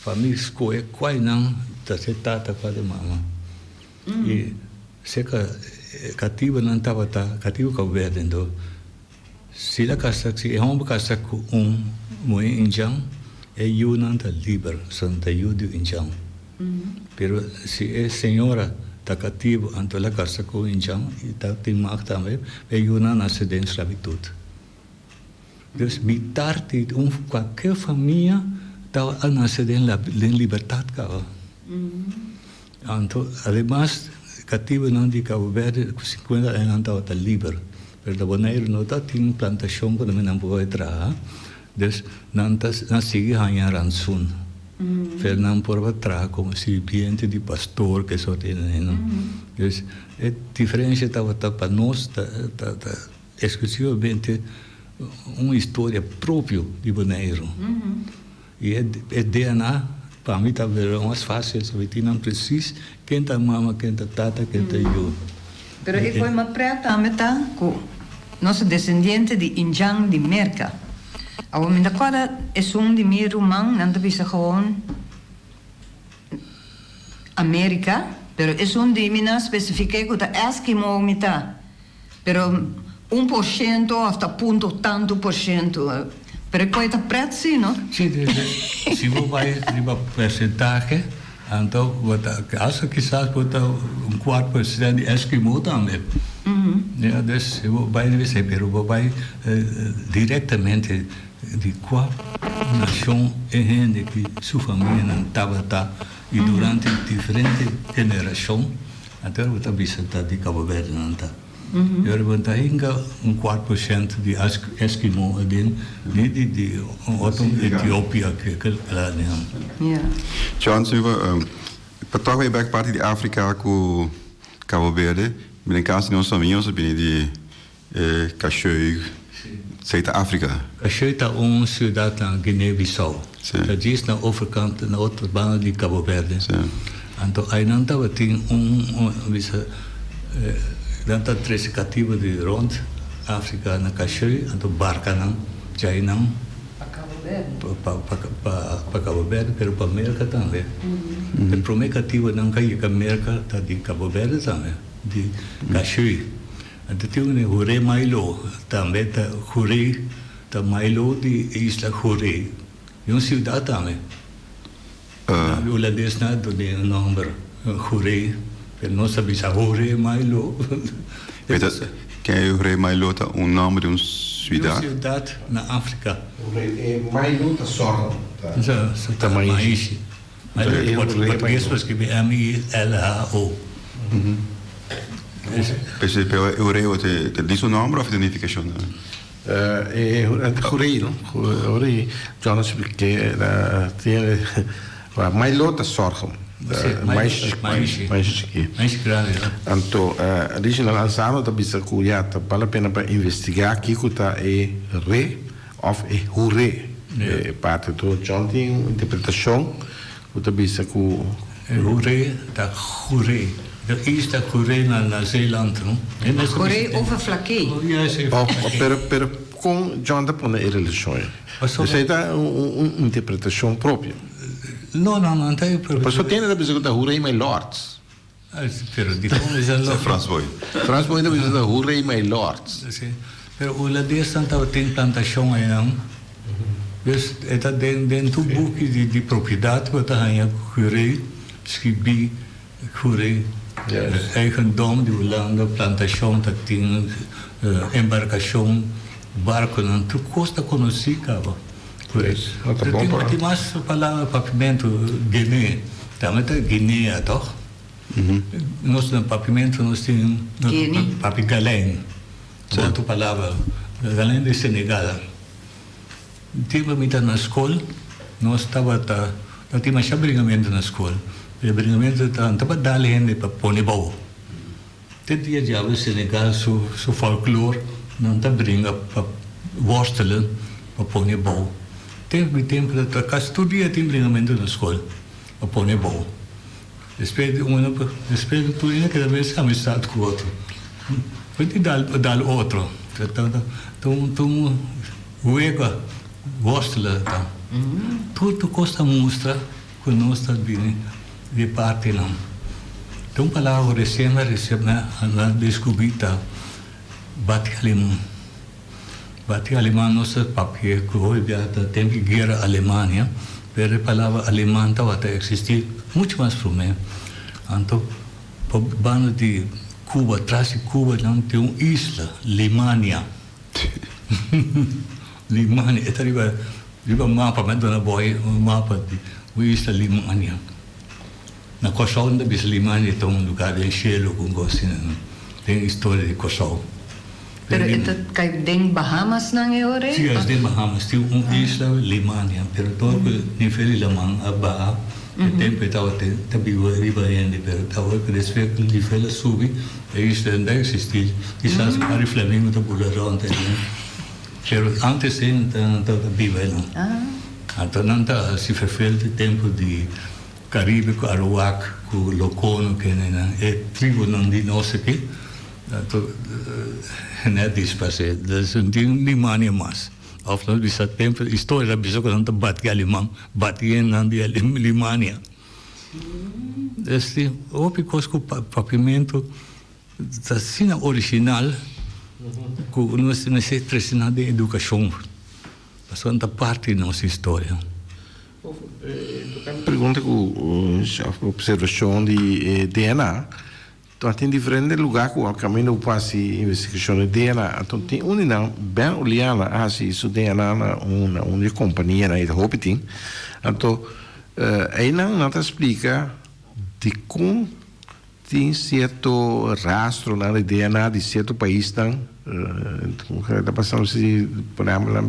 família escolhe, qual não, é tata para mama. E, se cativo não estava, cativo Cabo Verde, então, se a casa se é uma casa com muito indiano é eu não está livre só está eu de indiano pero se é senhora está cativo então a casa com indiano e está tem mais também é eu não nasce de escravidão então metade de qualquer família está a nascer de liberdade cara então además cativo não de Cabo Verde com 50 anos está livre. Pero Bonaire não tem plantação quando não pode entrar, dus não sigue ganhar rançom. Pero não pode entrar como serpiente de pastor que só tem, não. Dus é diferente para nós, exclusivamente uma história própria de Bonaire. E é DNA para mim está mais fácil, sabe? Não precisa quem está mama, quem está tata, quem está eu. Pero ik wil me praten met nosso descendente de Injang de Merca. Ao me daquela é de meu irmão, não deve ser gewoon América, pero é de mina especifique que é Eskimo mita. Pero 1% hasta ponto tanto por cento. Pero qual é a preço, sim, não? Sim, se você vai para percentagem, então acho que quizás bota 4% de Eskimo também. Ja, dus bij de wc, pero bij diretamente de qual nação é gente que sua família não estava e durante diferentes gerações até o tabisata de Cabo Verde não está. Eu pergunto ainda 4% de Eskimo de Etiópia que lá não. John, se para toch weer bij parte de África com Cabo Verde. Ben ik als nós somos de Cachoi, Zuid-Afrika. Cachoi é uma cidade na Guiné-Bissau. Dat is na overkant, na outra banda de Cabo Verde. Então, aí não estava tem não está três cativos de rond África na Cachoi, então barca não, já não. Para Cabo Verde, pero para América também. O primeiro cativo não caiu para América, está de Cabo Verde também. De Cachoi. Então tem o Jure Mailo, também está Jure, está Mailo de Isla Jure. É uma cidade também. O holandês não tem o nome Jure, mas não sabe se é Jure Mailo. Quem é o Jure Mailo? Está nome de uma cidade? Uma cidade na África. Mailo está só. Está mais. Mas em português vai escrever M-I-L-H-O. Pero Eureo te diz o nome ou identificação? Jurei, não? Jurei. Jonas porque tem Mailo está sorgem. Mais grave. Então, original ansano da bisa cuiata vale a pena para investigar que está é re ou é jure. Parte do John tem interpretação o da bisa cu jure da jure. De eerste Jure na Zeeland, não? Jure overflaquei. Pero com John da põe a relação. Você dá uma interpretação própria. No, não tem Por isso tem a pessoa que está Hurrei My Lords. Pero di fome is een Frans Boy. Frans Boy dat is de Hurrei My Lords. Pero o ladees dan dat tem plantação aí não. Dus het den tu boek die propriedade wat hij ja Hurrei, Schibi, Hurrei, eigendom die Holanda plantação dat tem embarcação, barco não tu costa conheci cava. Tem mais palavra pavimento Guiné, também tá Guiné toch? Nós no pavimento nós temos papigalém, outra palavra, galém de Senegal. Tempo que na escola, nós estava tínhamos já brigamento na escola. O brigamento estava dali gente para pôr bom. Tem dia já o Senegal su folclore não está brinca para worstelen para pôr bom. Tem tempo que cá estudia tem brigamento na escola para pôr bom. Depois tu ainda cada vez amizade com outro. Pode dar outro. Então uega worstelen dan. Tudo costa mostra que nós está bem de parte não. Então palavra recém na descoberta bate alemão nossa papel que hoje já tem que guerra Alemanha, pero a palavra alemã estava a existir muito mais para mim. Então banda de Cuba, atrás de Cuba não tem uma isla, Limania. Limania, ito riba mapa, may doon na boy, mapa di, isla Limania. Na Kosovo na bis Limania itong lugar de Cielo kung gosin, tem história de Kosovo. Pero ito kay ding Bahamas nang iore? Sí, es de Bahamas, tem isla Limania, pero todo nivel lamang aba, tempo estava riba yende, pero estava que respeito nivel subi, a isla não existia, quizás para Flamengo da Bularão também. Pero antes não viva não. Então não está se verfelde tempo de Caribe com Arawak, com Locono que é tribo não de nós aqui. Então não é dispasse, das não tem Limania mais. Afinal desse tempo história da pessoa que não está bate alemão, bate não de Limania. Este o because com pavimento da cena original com nós necessitamos de educação. Isso é parte da nossa história. Pergunta com a observação de DNA. Então tem diferentes lugares que o caminho passa investigação de DNA. Então tem não bem olhando assim isso DNA na uma companhia na Europa tem. Então aí não te explica de como tem certo rastro na DNA de certo país tão está passando se por exemplo lá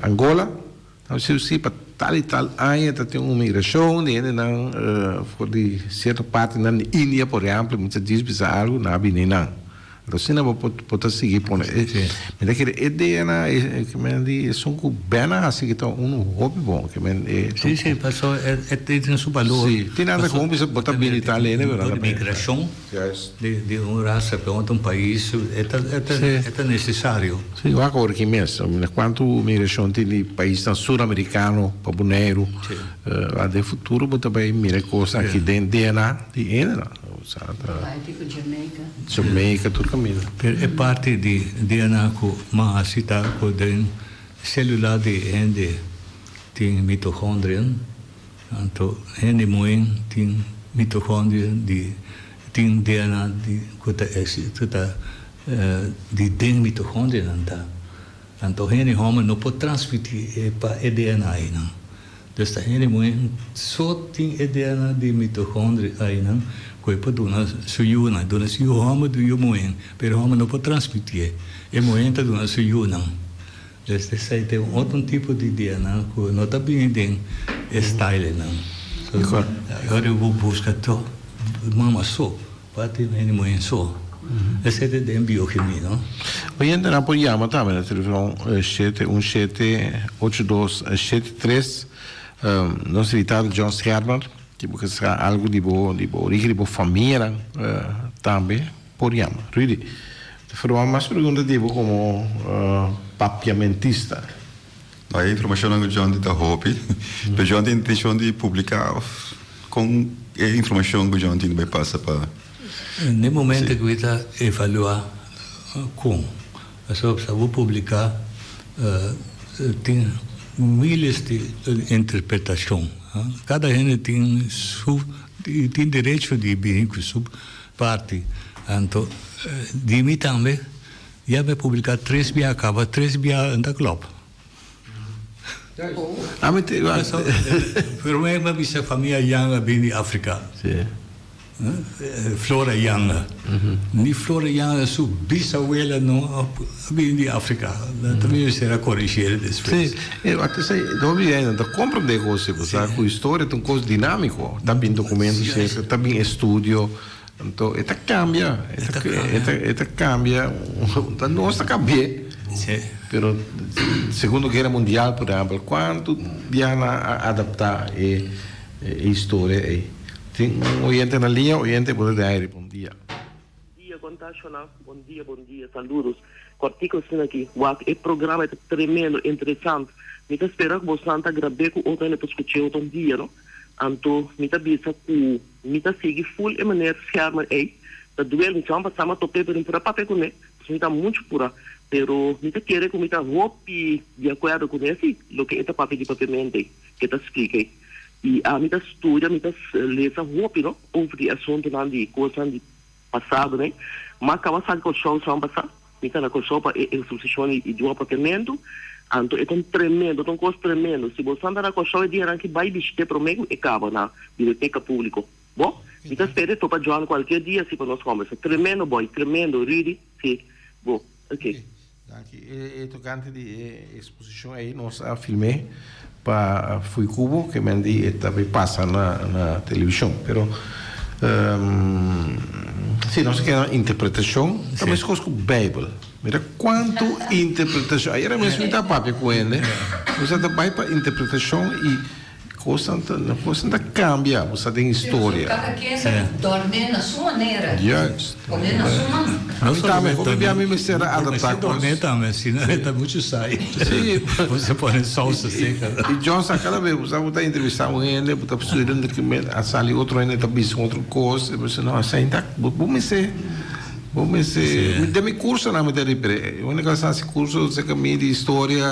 Angola então se para tal e tal área tem uma migração de não for de certa parte na Índia por exemplo muitas vezes algo na Benin então se não pode seguir por mas é que a DNA que me diz são que bem assim que então hobby bom que me sim passou tem seu valor sim tem nada como você botar bem italiano verdade migração de uma raça para outro país é necessário sim eu acho que mesmo quanto migração tem de país sul-americano para Bonaire a de futuro botar bem mira coisa aqui dentro DNA de ena tipo Jamaica tudo caminho é parte de DNA com uma cita com den célula de gente tem mitocôndria então gente muito tem mitocôndria de tem DNA de que está de den mitocôndria então gente homem não pode transmitir para DNA aí não então gente muito só tem DNA de mitocôndria aí não que dona suyuna dona suyu homa do yo moen pero homa não pode transmitir é moenta dona suyu não este sai tem outro tipo de DNA que não está bem den style não agora eu vou buscar to mama só pati nem moen só esse é de bioquímica não hoje ainda apoiamos também na televisão 78273 nosso invitado John Schermer porque será algo de boa origem de boa família também podíamos really foram mais perguntas tipo como papiamentista A informação que John está hopi, mas John tem intenção de publicar com a informação que John tem vai passar para. No momento que kita evaluar com, só vou publicar tem milhares de interpretações. Cada gente tem direito de vir com sua parte. Então, de mim também, já vai publicar 3 dias, acaba 3 dias na Globo. Pero me visa família Yanga bem de África. Flora Yanga. Ni Flora Yanga su bisabuela não bem de África. Também será corrigir depois. Sim, eu até sei, não me ainda compreender coisas, porque a história tem coisa dinâmico, também documentos, também estúdio. Então, isso cambia, isso cambia, não está cambiando. Pero Segunda Guerra Mundial, por exemplo, quanto diana adaptar a história? Tem oyente na linha, oyente pode dar bom dia. Bom dia, Contacional. Bom dia, saludos. Cortico aqui, o programa é tremendo, interessante. Me está esperando que você está gravando com outra para discutir outro dia, não? Então, me está vendo que me está seguindo full e maneira scherma aí. Da duelo, então, passamos a tope para impor papel com ele. Me está muito pura. Pero me está querendo que me está roupi de acordo com esse, o que é o papel de papiamento que está explica. E a me está estuda, me está lesa roupi, não? Over assunto não de coisa de passado, né? Mas acaba sabe que o show são passado. Me está na show para a substituição de um papiamento. Então, é tão tremendo, tão coisa tremendo. Se você andar na show, é dia que vai vestir para o meio e acaba na biblioteca pública. Bom, me está esperando para João qualquer dia, se para nós conversar. Tremendo, boy, tremendo, really, sim. Bom, ok. E tocante de exposição aí, nós filmei para Fui Cubo, que me di também passa na televisão, pero sim, nós queremos interpretação, também se com Bíblia. Mira quanto interpretação, aí era mesmo da papai com ele, você vai para interpretação e coisa não cambia, você tem história. Cada quem dorme na sua maneira. Yes. Dorme na sua maneira. Não também, como a mim me será adaptar com dormir também, senão está muito sai. Sim. Você põe salsa seca. E John, aquela vez, você está entrevistando ele, você está precisando que a sala outro ainda está pensando outra coisa, você não, assim, ainda, vamos ser, me dê curso na matéria de eu ainda gostava desse curso, você caminho de história,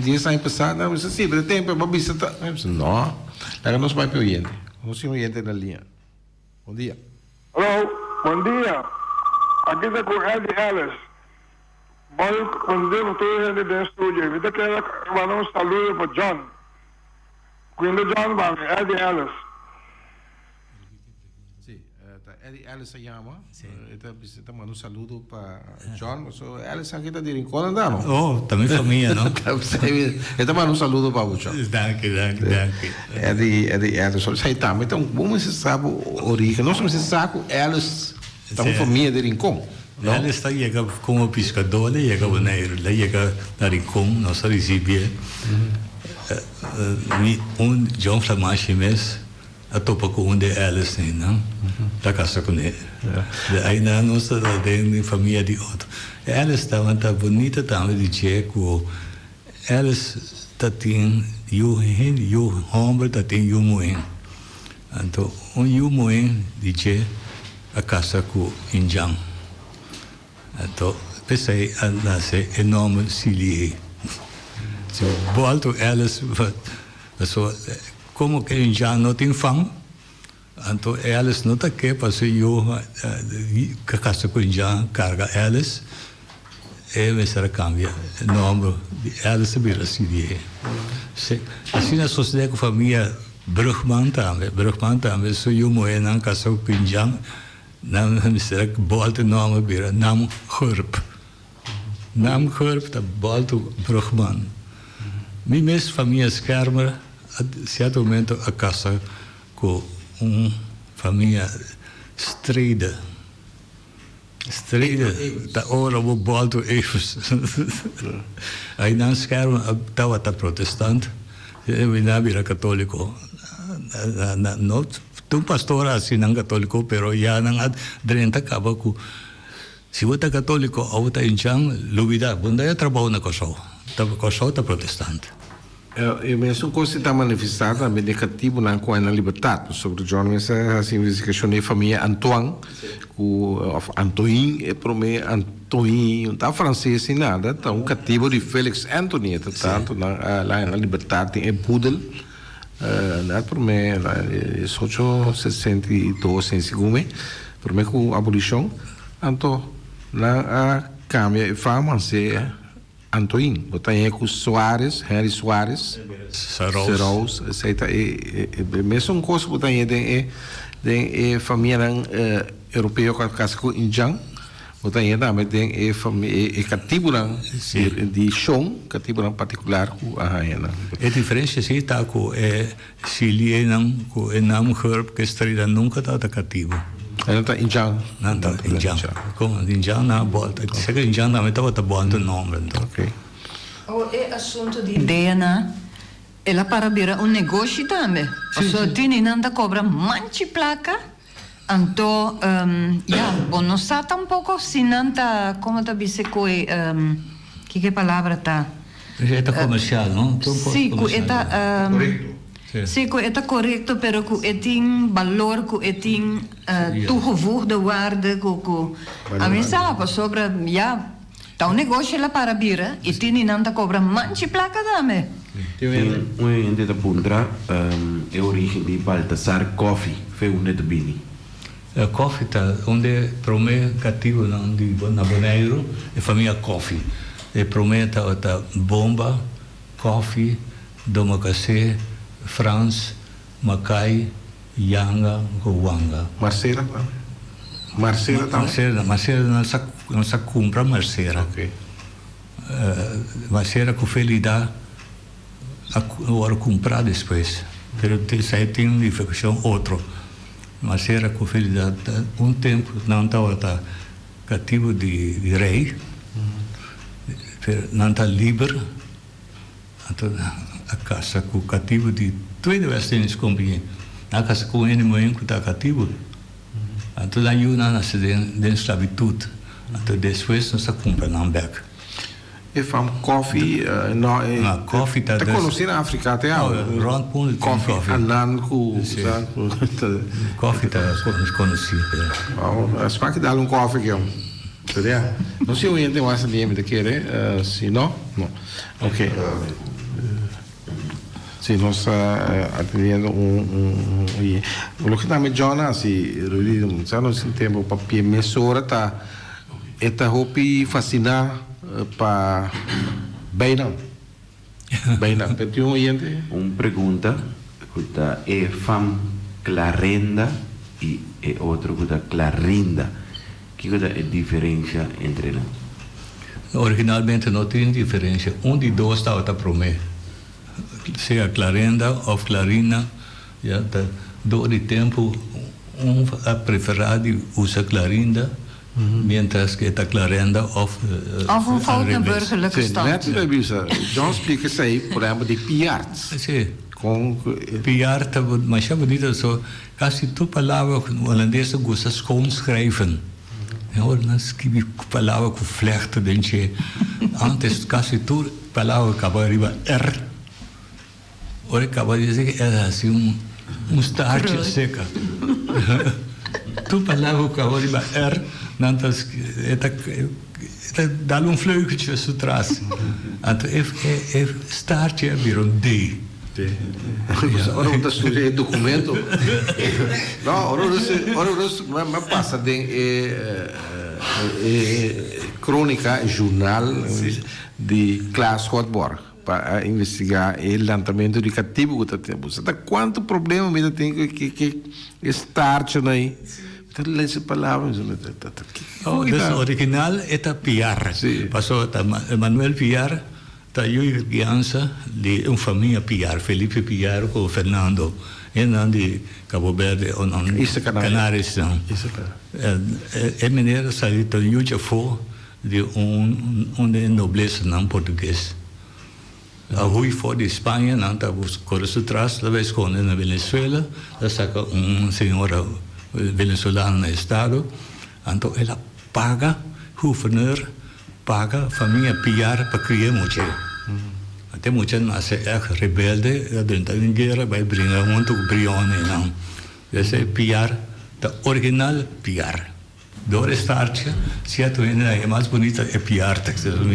dia sem passar, não, você sim, mas tempo para visitar, não, agora nós vai para o oyente, nós temos oyente na linha. Bom dia. Hello, bom dia. Aqui está com o Eddie Ellis. Bom dia, estou aqui no estúdio. Eu quero mandar um saludo para John. Quando John vai, Eddie Ellis. Sim, Eddie Ellis se chama. Está mandando um saludo para John. Ellis aqui está de Rincón, andando. Oh, também família, não? Está mandando um saludo para o John. Danke. Eddie Ellis, sai também. Então, vamos saber a origem. Nós somos saco Ellis, estamos família de Rincón. Ela está chegando como pescador, chega Bonaire, chega na Rincón, nós recebemos John Flamachi mesmo, a topa com de Alice, não? Da casa com ele. Aí na nossa tem família de outro. Alice estava bonita também de Tcheco. Alice está tem o homem está tem o moen. Então o moen de Tche a casa com Injang. Então pensei a nascer enorme Sili. Se volto Alice, como que Injang não tem fã? Então Alice não está aqui para ser eu que casa com Injang carga Alice. E será cambia nome de Alice vira Sili. Assim a sociedade com a família Brugman também sou eu moe na casa com Injang. Nam será que volta nome vira Nam Khurp. Nam Khurp tá volta Brugman. Minha família Schermer, a certo momento a casa com família Strida, da hora vou voltar Efes. Aí na Schermer estava protestante, eu não era católico, não, tu pastor assim não católico, pero já não adrenta acaba com se você é católico ou está em chão, luvida, bunda é trabalho na Kosovo. Kosovo está protestante. Eu mesmo coisa está manifestada também negativo na com a liberdade. Sobre o John, essa investigação da família Antoine, of Antoine, para mim Antoine, não está francês nem nada, está cativo de Félix Anthony, tanto lá na liberdade tem Pudel, para mim é 1862 em segundo, para mim com a abolição, então lá a câmbio e fama se Antoine, botai com Soares, Henry Soares, Serraus, aceita mesmo coisa botai de família europeia com casco indiano, botai também tem família cativo de chão, cativo particular com a rainha. A diferença sim está com chileno com enam herb que estrela nunca está cativo. Não está indiano. Não está indiano. Como indiano na volta, se que indiano também está bom o nome. Ok. O assunto de ideia na ela para virar negócio também. Só tem nada cobra manchi placa. Então, bom, não está tampouco se não está, como está disse que palavra tá? É comercial, não? Sim, é Correto. Sim, é correto, pero que tem valor, que tem toegevoegde waarde, a mim sabe sobre tá negócio lá para bira e tem nada cobra manchi placa também. Um ente da Pundra é a origem de Baltasar Coffee, foi um neto bini. Coffee tá onde promete cativo na Bonaire é família Coffee. E promete tá bomba, Coffee, Domacacé, France, Macai, Yanga, Wanga. Marcela também. Marcela não se compra Marcela. Ok. Marcela com felicidade agora comprar depois. Pero tem uma infecção outro. Marcela com felicidade tempo não estava cativo de rei, não está livre. Então a casa com cativo de tweede West-Indies Compagnie, a casa com inimigo que está cativo. Então lá ajuda na de esclavitud. Então depois não se compra não back. E fam coffee, coffee tá conhecido na África até round pool coffee anan com coffee tá conhecido. Espero que dá coffee que entendeu? Não sei o ente mais ali me querer, se não, ok. Se nós atendendo o que também Jonas se já não se tempo papel mesura tá eta hopi fascinar para bem petium ente Pergunta que é fam clarenda e é outro que é clarinda. Que é a diferença entre eles? Originalmente não tem diferença. De dois estava a prometer. Seja clarenda ou clarina, já tá do tempo a preferado usa clarinda, mientras que a clarenda of een foute burgerlijke stand. Net John explica isso aí, por exemplo, de piarts. Sim. Com piarta, mas já bonito só, quase tu palavra holandês gosta schoon schrijven. Eu não escrevi palavra com flechte dentro. Antes quase tu palavra acaba riba Ora acaba de dizer que era assim starch seca. Tu palavra acaba de nantas dá vleugeltje atrás. Então é starch virou D. Ora o da documento. Não, ora mas passa de crônica jornal de Klaas Hotborg para investigar o lançamento de cativo que temos. Até quanto problema me tem que start aí. Então essa palavra o original é Piar. Passou Manuel Piar, tá eu criança de uma família Piar, Felipe Piar com Fernando, de Cabo Verde ou não Canárias não. É mineiro saiu do Ujafo de de nobleza não português. A Rui foi de Espanha, não estava correndo atrás, ela esconde na Venezuela, ela saca senhora venezuelana no estado, então ela paga, o governo paga a família Piar para criar mulher. Até muitas nascem rebelde, dentro da guerra, vai brincar muito brione, não. Esse é piar, da original piar. Door estartje, se a tua é mais bonita é piar, que se chama,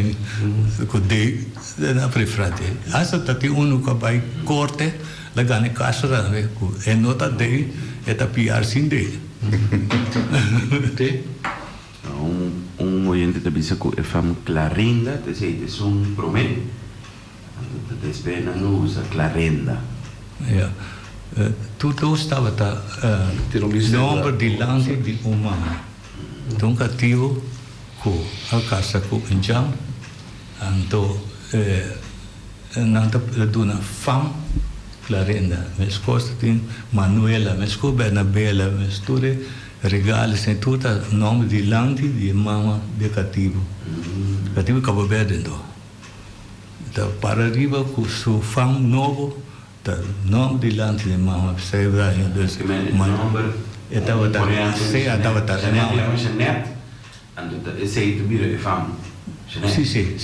que na prefrate. Asa tati uno que vai corte, la gane casa, e nota de é ta piar sin de. Oyente te dice que fam clarinda, te sei te son promet. Te espera no usa clarenda. Ja. Tu stava ta nombre di landi di umano. Então cativo com a casa com o jam, então nanta duna fam clarenda, mas costa tem Manuela, mas co Bernabela, mas tudo regalo sem tudo nome de landi de mama de cativo Cabo Verde então. Então para arriba com su fam novo, nome de landi de mama, sei lá, estava net. Sei tu biro e fam. Sì.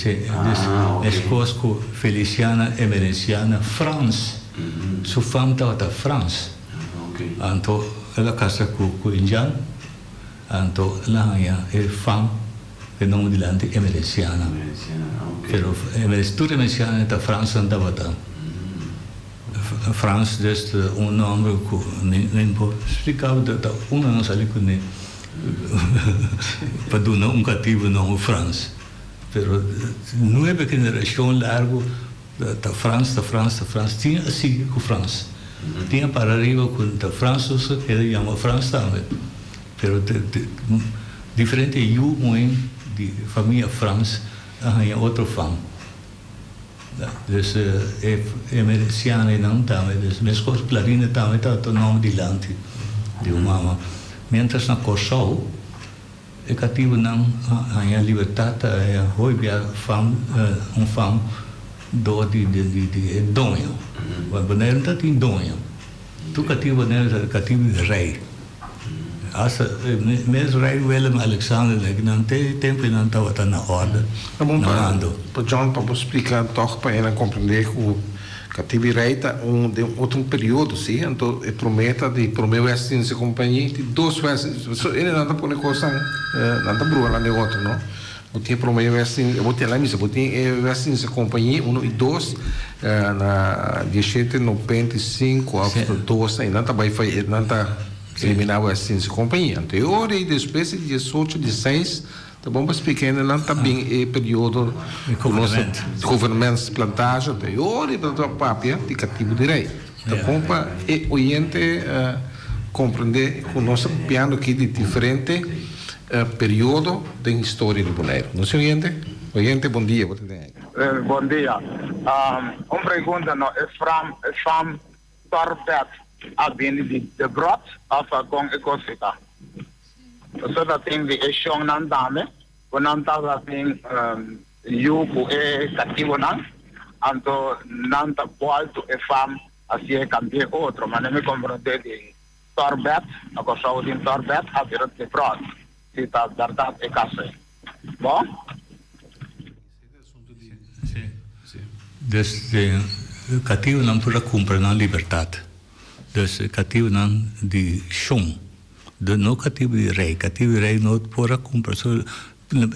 Escola Feliciana Emerenciana France. Su fam estava France. Anto la casa com Indian. Anto lá é fam que nome de lante Emerenciana. Pero tudo Emerenciana da France estava tá. France dus nome que nem vou explicar da não sabe que nem para dar cativo nome France, pero nova geração largo da France tinha assim com France, tinha para arriba com da France que ele chama France também, pero diferente mãe de família France há outro fam. Dus Emerenciana e não também, dus minhas coisas clarinas também está o nome de lante de uma mama. Mientras na Kosovo, é cativo não a liberdade é hoje fam fam do de donho, o Bonaire não tem donho, tu cativo Bonaire cativo de rei. Asa mesmo rei Willem Alexander que não tem tempo e não estava na ordem. Para John, para explicar toch para ele compreender que o cativo rei está de outro período, sim, então é prometa de primeiro assistência companhia de duas vezes, ele não está por coisa, não está brua lá de outro, não? Eu tinha primeiro assistência, eu tinha lá mesmo, eu tinha assistência companhia 1 e 2 na 1795 a 12 e não está bem foi, não está eliminava a assistência companhia. Anterior e depois de 18, 16, tá bom para explicar, não está bem o período de governança plantagem, anterior e para papel de cativo de rei. Tá bom para o oyente compreender que nós estamos piando aqui de diferente período da história do Bonaire. Não sei, oyente? Oyente, bom dia. Bom dia. Uma pergunta, não, é from Torbet. Abin de brot of a gong ecosita. So that thing the eshong nan dame, when I'm talking you who a cativonan, and to nanta boal to a farm as ye can be otro, man, me comprende di Torbet, a cosa din Torbet, a birot de brot, sita dardat e case. Bom? Dus cativo não pode cumprir na liberdade. Dus cativo não de chão, não cativo de rei não pode cumprir. So,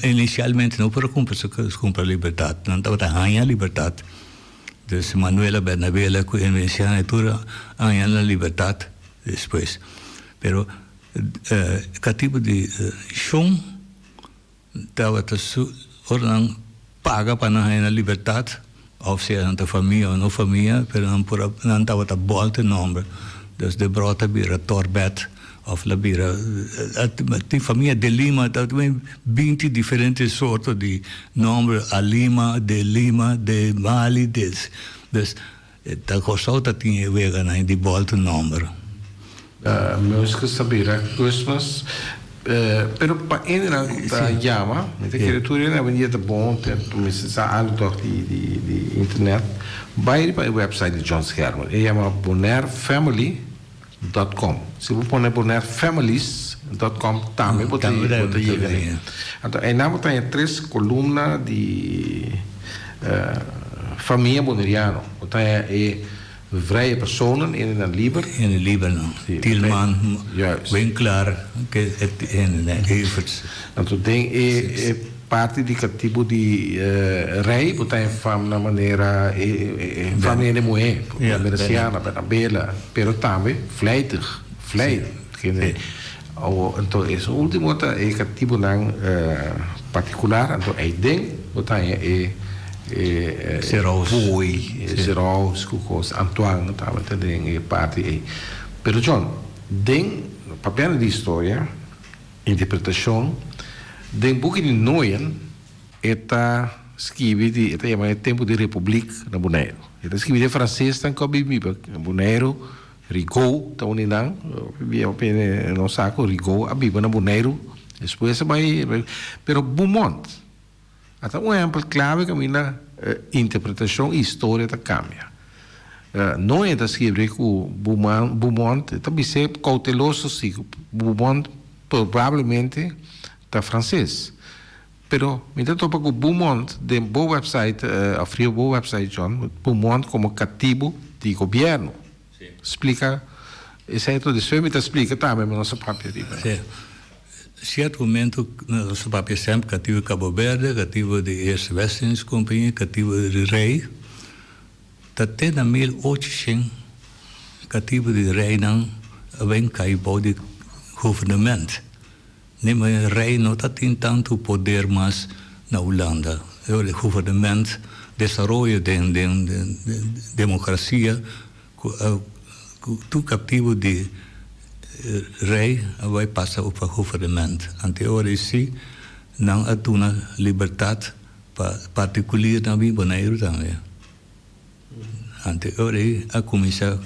inicialmente não pode cumprir a liberdade, não estava a liberdade. Dus Manuela Bernabela que inicialmente tudo a liberdade depois. Pero cativo de chão estava a paga para a liberdade. Of se aan de familie of no familie, pero não estava a volta nome. Dus de brota bira Torbet of la bira. Tem família de Lima, também 20 diferentes sortes de nome a Lima, de Mali, dus da Kosovo tinha vega na de volta nome. Meus que saberá Christmas. Pero para ele não chama, então que tudo na avenida de bom, tu sa algo de internet, vai para o website de John Herman. Ele chama bonairefamily.com. Se você pôr bonairefamilies.com também pode ir. Então, aí não tem 3 colunas de familie Bonaireano. Want hij is vrije personen in een liever. In het Libanon. Sì, Tielman, juist. Winkelaar, en Everts. En toen denk ik, parte di cattivo di rei, potai fam na maniera famiglia de moe, Ja, americana, per la bella, però tambe vlijtig. Então esse último tá é cattivo nang particular, então é ding, potai Zero's. Boy, Zero's, Kukos, Antoine, tá, mas tem parte aí. Pero John, ding, papel de história, interpretação. Den boek in Nooien eta scrivi eta chiama tempo di Republiek na Bonaire. Eta scrivi de francês tan ko bibi Bonaire, Rigaud, ta uninang, via opene no saco Rigaud a biba na Bonaire. Depois vai pero Beaumont. Ata um exemplo clave que mina interpretação e história ta cambia. Não é da scrivi com Beaumont, ta bise cauteloso se Beaumont provavelmente tá francês. Pero, me dá topa com Beaumont, de boa website, afrio boa website, John, Beaumont como cativo de governo. Sim. Explica, esse é tudo isso, me explica também, mas nossa própria riba. Sim. Certo momento, nosso papel sempre cativo de Cabo Verde, cativo de Eerste West-Indies Compagnie, cativo de Rei. Até na 1800, cativo de Rei não vem caibou de governemento. Nem mais rei não tem tanto poder mais na Holanda. O governo desenvolve a democracia, tu cativo de rei vai passar para o governo. Ante ora sim, não há uma liberdade particular na Bonaire também. Ante ora a começar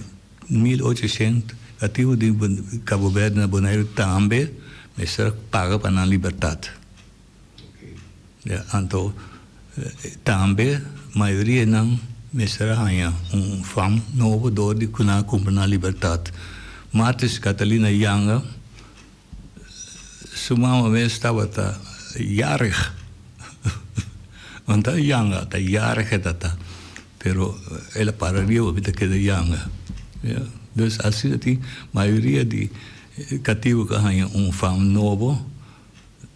1800 cativo de Cabo Verde na Bonaire também. Mas paga para a liberdade. Então, também, a maioria não, mas ganha fam novo de que não compra a liberdade. Martes Catalina Yanga, sua mãe estava jarig. Want Yanga, está jarig, pero ela pararia o vida que é Yanga. Então, assim, a maioria de cativo que ganha fam novo,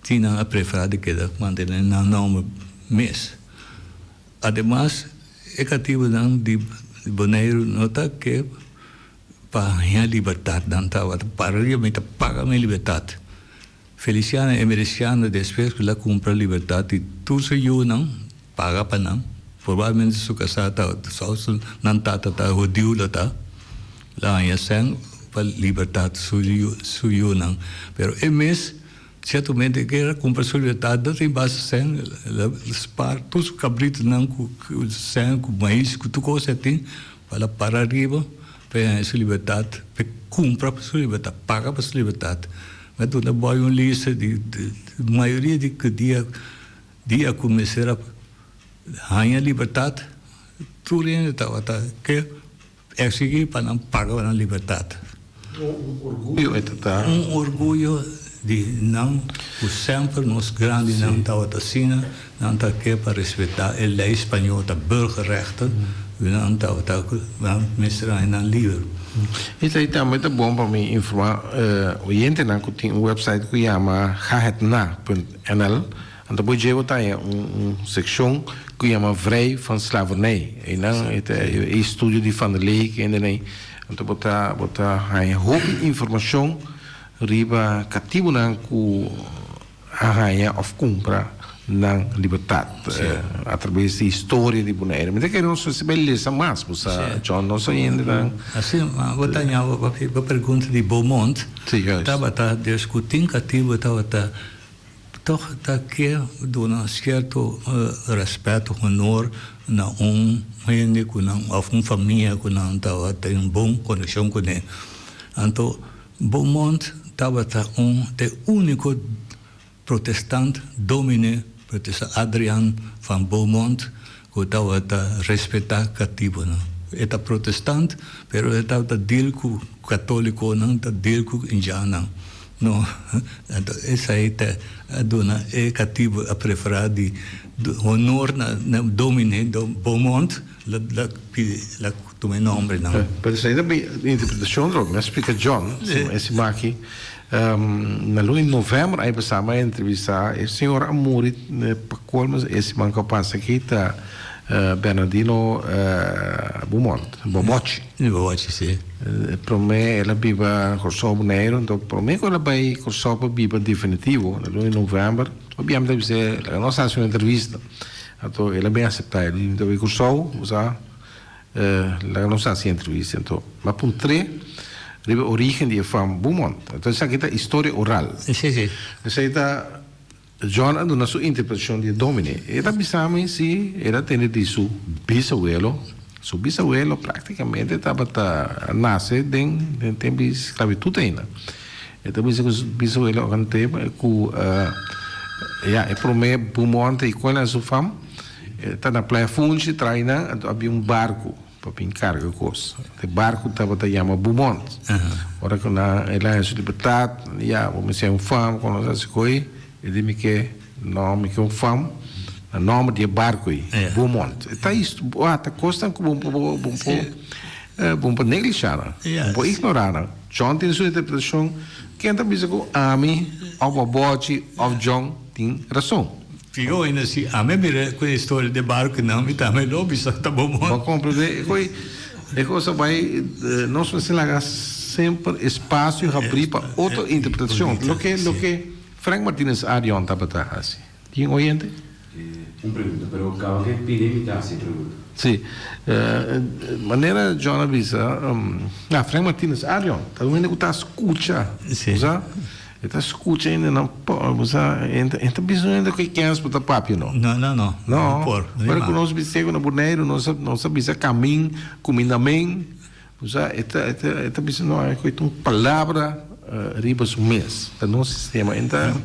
tinha a preferida que manter na nome mês. Ademais, o cativo de Bonaire nota que para ganhar liberdade, não estava para realmente pagar minha liberdade. Feliciana e Mericiana, depois que ela compra liberdade, tudo se não paga para não. Provavelmente se casada, só não está rodio lá, lá em Assang, para liberdade suyo não. Pero é mês, certamente que era comprar sua liberdade, não tem base sem, spar, todos os cabritos não sem, com maíz, com tudo coisa tem, para parar arriba, para sua liberdade, para comprar para sua liberdade, pagar para sua liberdade. Mas tu não vai uma lista de maioria de que dia começar a ganhar liberdade, tudo ainda estava que é seguir para não pagar a liberdade. Orgulho é tá. Orgulho de não, sempre nos grandes não está a cena, não está aqui para respeitar a lei espanhola, a burgerrechten, não está a mestrar em livre. Isso aí também é bom para mim informar. O gente não tem um website que chama gahetna.nl. Então pode eu ter seção que chama vrij van slavernij. E não é estudo de van der Leek en dan então botar uma hoop informação riba cativo não que a of compra na liberdade através da história de Bonaire. Mas é que não se beleza mais, John, não só ainda não. Assim, vou ter uma pergunta de Beaumont. Estava discutindo cativo, estava toch que dona certo respeito, honor na gente que não, uma família que não estava tem bom conexão com ele. Então, Beaumont estava de único protestante domine, protestante Adrian van Beaumont, que estava a respeitar cativo. Era protestante, pero estava a deal com católico, não a deal com indiano. No, então essa aí tá a dona é cativo a preferar de honor na domine do Beaumont la tu meu nome não. Pero isso ainda bem interpretação do, mas explica John, esse maqui. Na lua em novembro aí passamos a entrevistar o senhor Amuri para colmas esse manco passa aqui tá Bernardino Bomochi. Bomochi, sim. Para mim ela viva corsobo neiro, então para mim ela vai corsobo viva definitivo na lua em novembro. Obviamente deve ser a nossa ação entrevista. Então ela bem aceitar, então vai corsobo, usar a nossa entrevista. Então, mas ponto 3 a origem de fam Beaumont. Então essa aqui é a história oral. Sim. Essa é John na sua interpretação de Domine. Era bisame se era ter de seu bisabuelo. Seu bisabuelo praticamente estava nasce em tempo de escravidão ainda. Então bisabuelo kan tempo ku é prome Beaumont e com a sua fam está na praia Funchi traina havia barco para pincar o coisa. O barco estava chama Beaumont. Ora que ela é libertad, vamos ser fam com as coisas. E disse que nome que fam, o nome de barco aí, Beaumont. Está isto, está costando como bom negligenciar, bom ignorar. John tem sua interpretação. Quem está dizendo que Ami, ou Bochi, ou John tem razão. Ficou ainda assim, a mim mira com a história de barco não, me também não bisa tá bom. Vou compreender, é coisa vai nós vamos lá sempre espaço e abrir para outra interpretação. Lo que Frank Martínez Arion está para assim. Tem oyente? Pergunta, pero acaba que pide imitar essa pergunta. Sim. Maneira John avisa, Frank Martínez Arion, está vendo que está escuta, usa? Está escuta ainda não, usa, então precisando que quem é para papi não? Não. Para que nós bisego na boneiro, nós bisa caminho, comidamente, usa, está precisando uma palavra ribas um mês do nosso sistema. Então,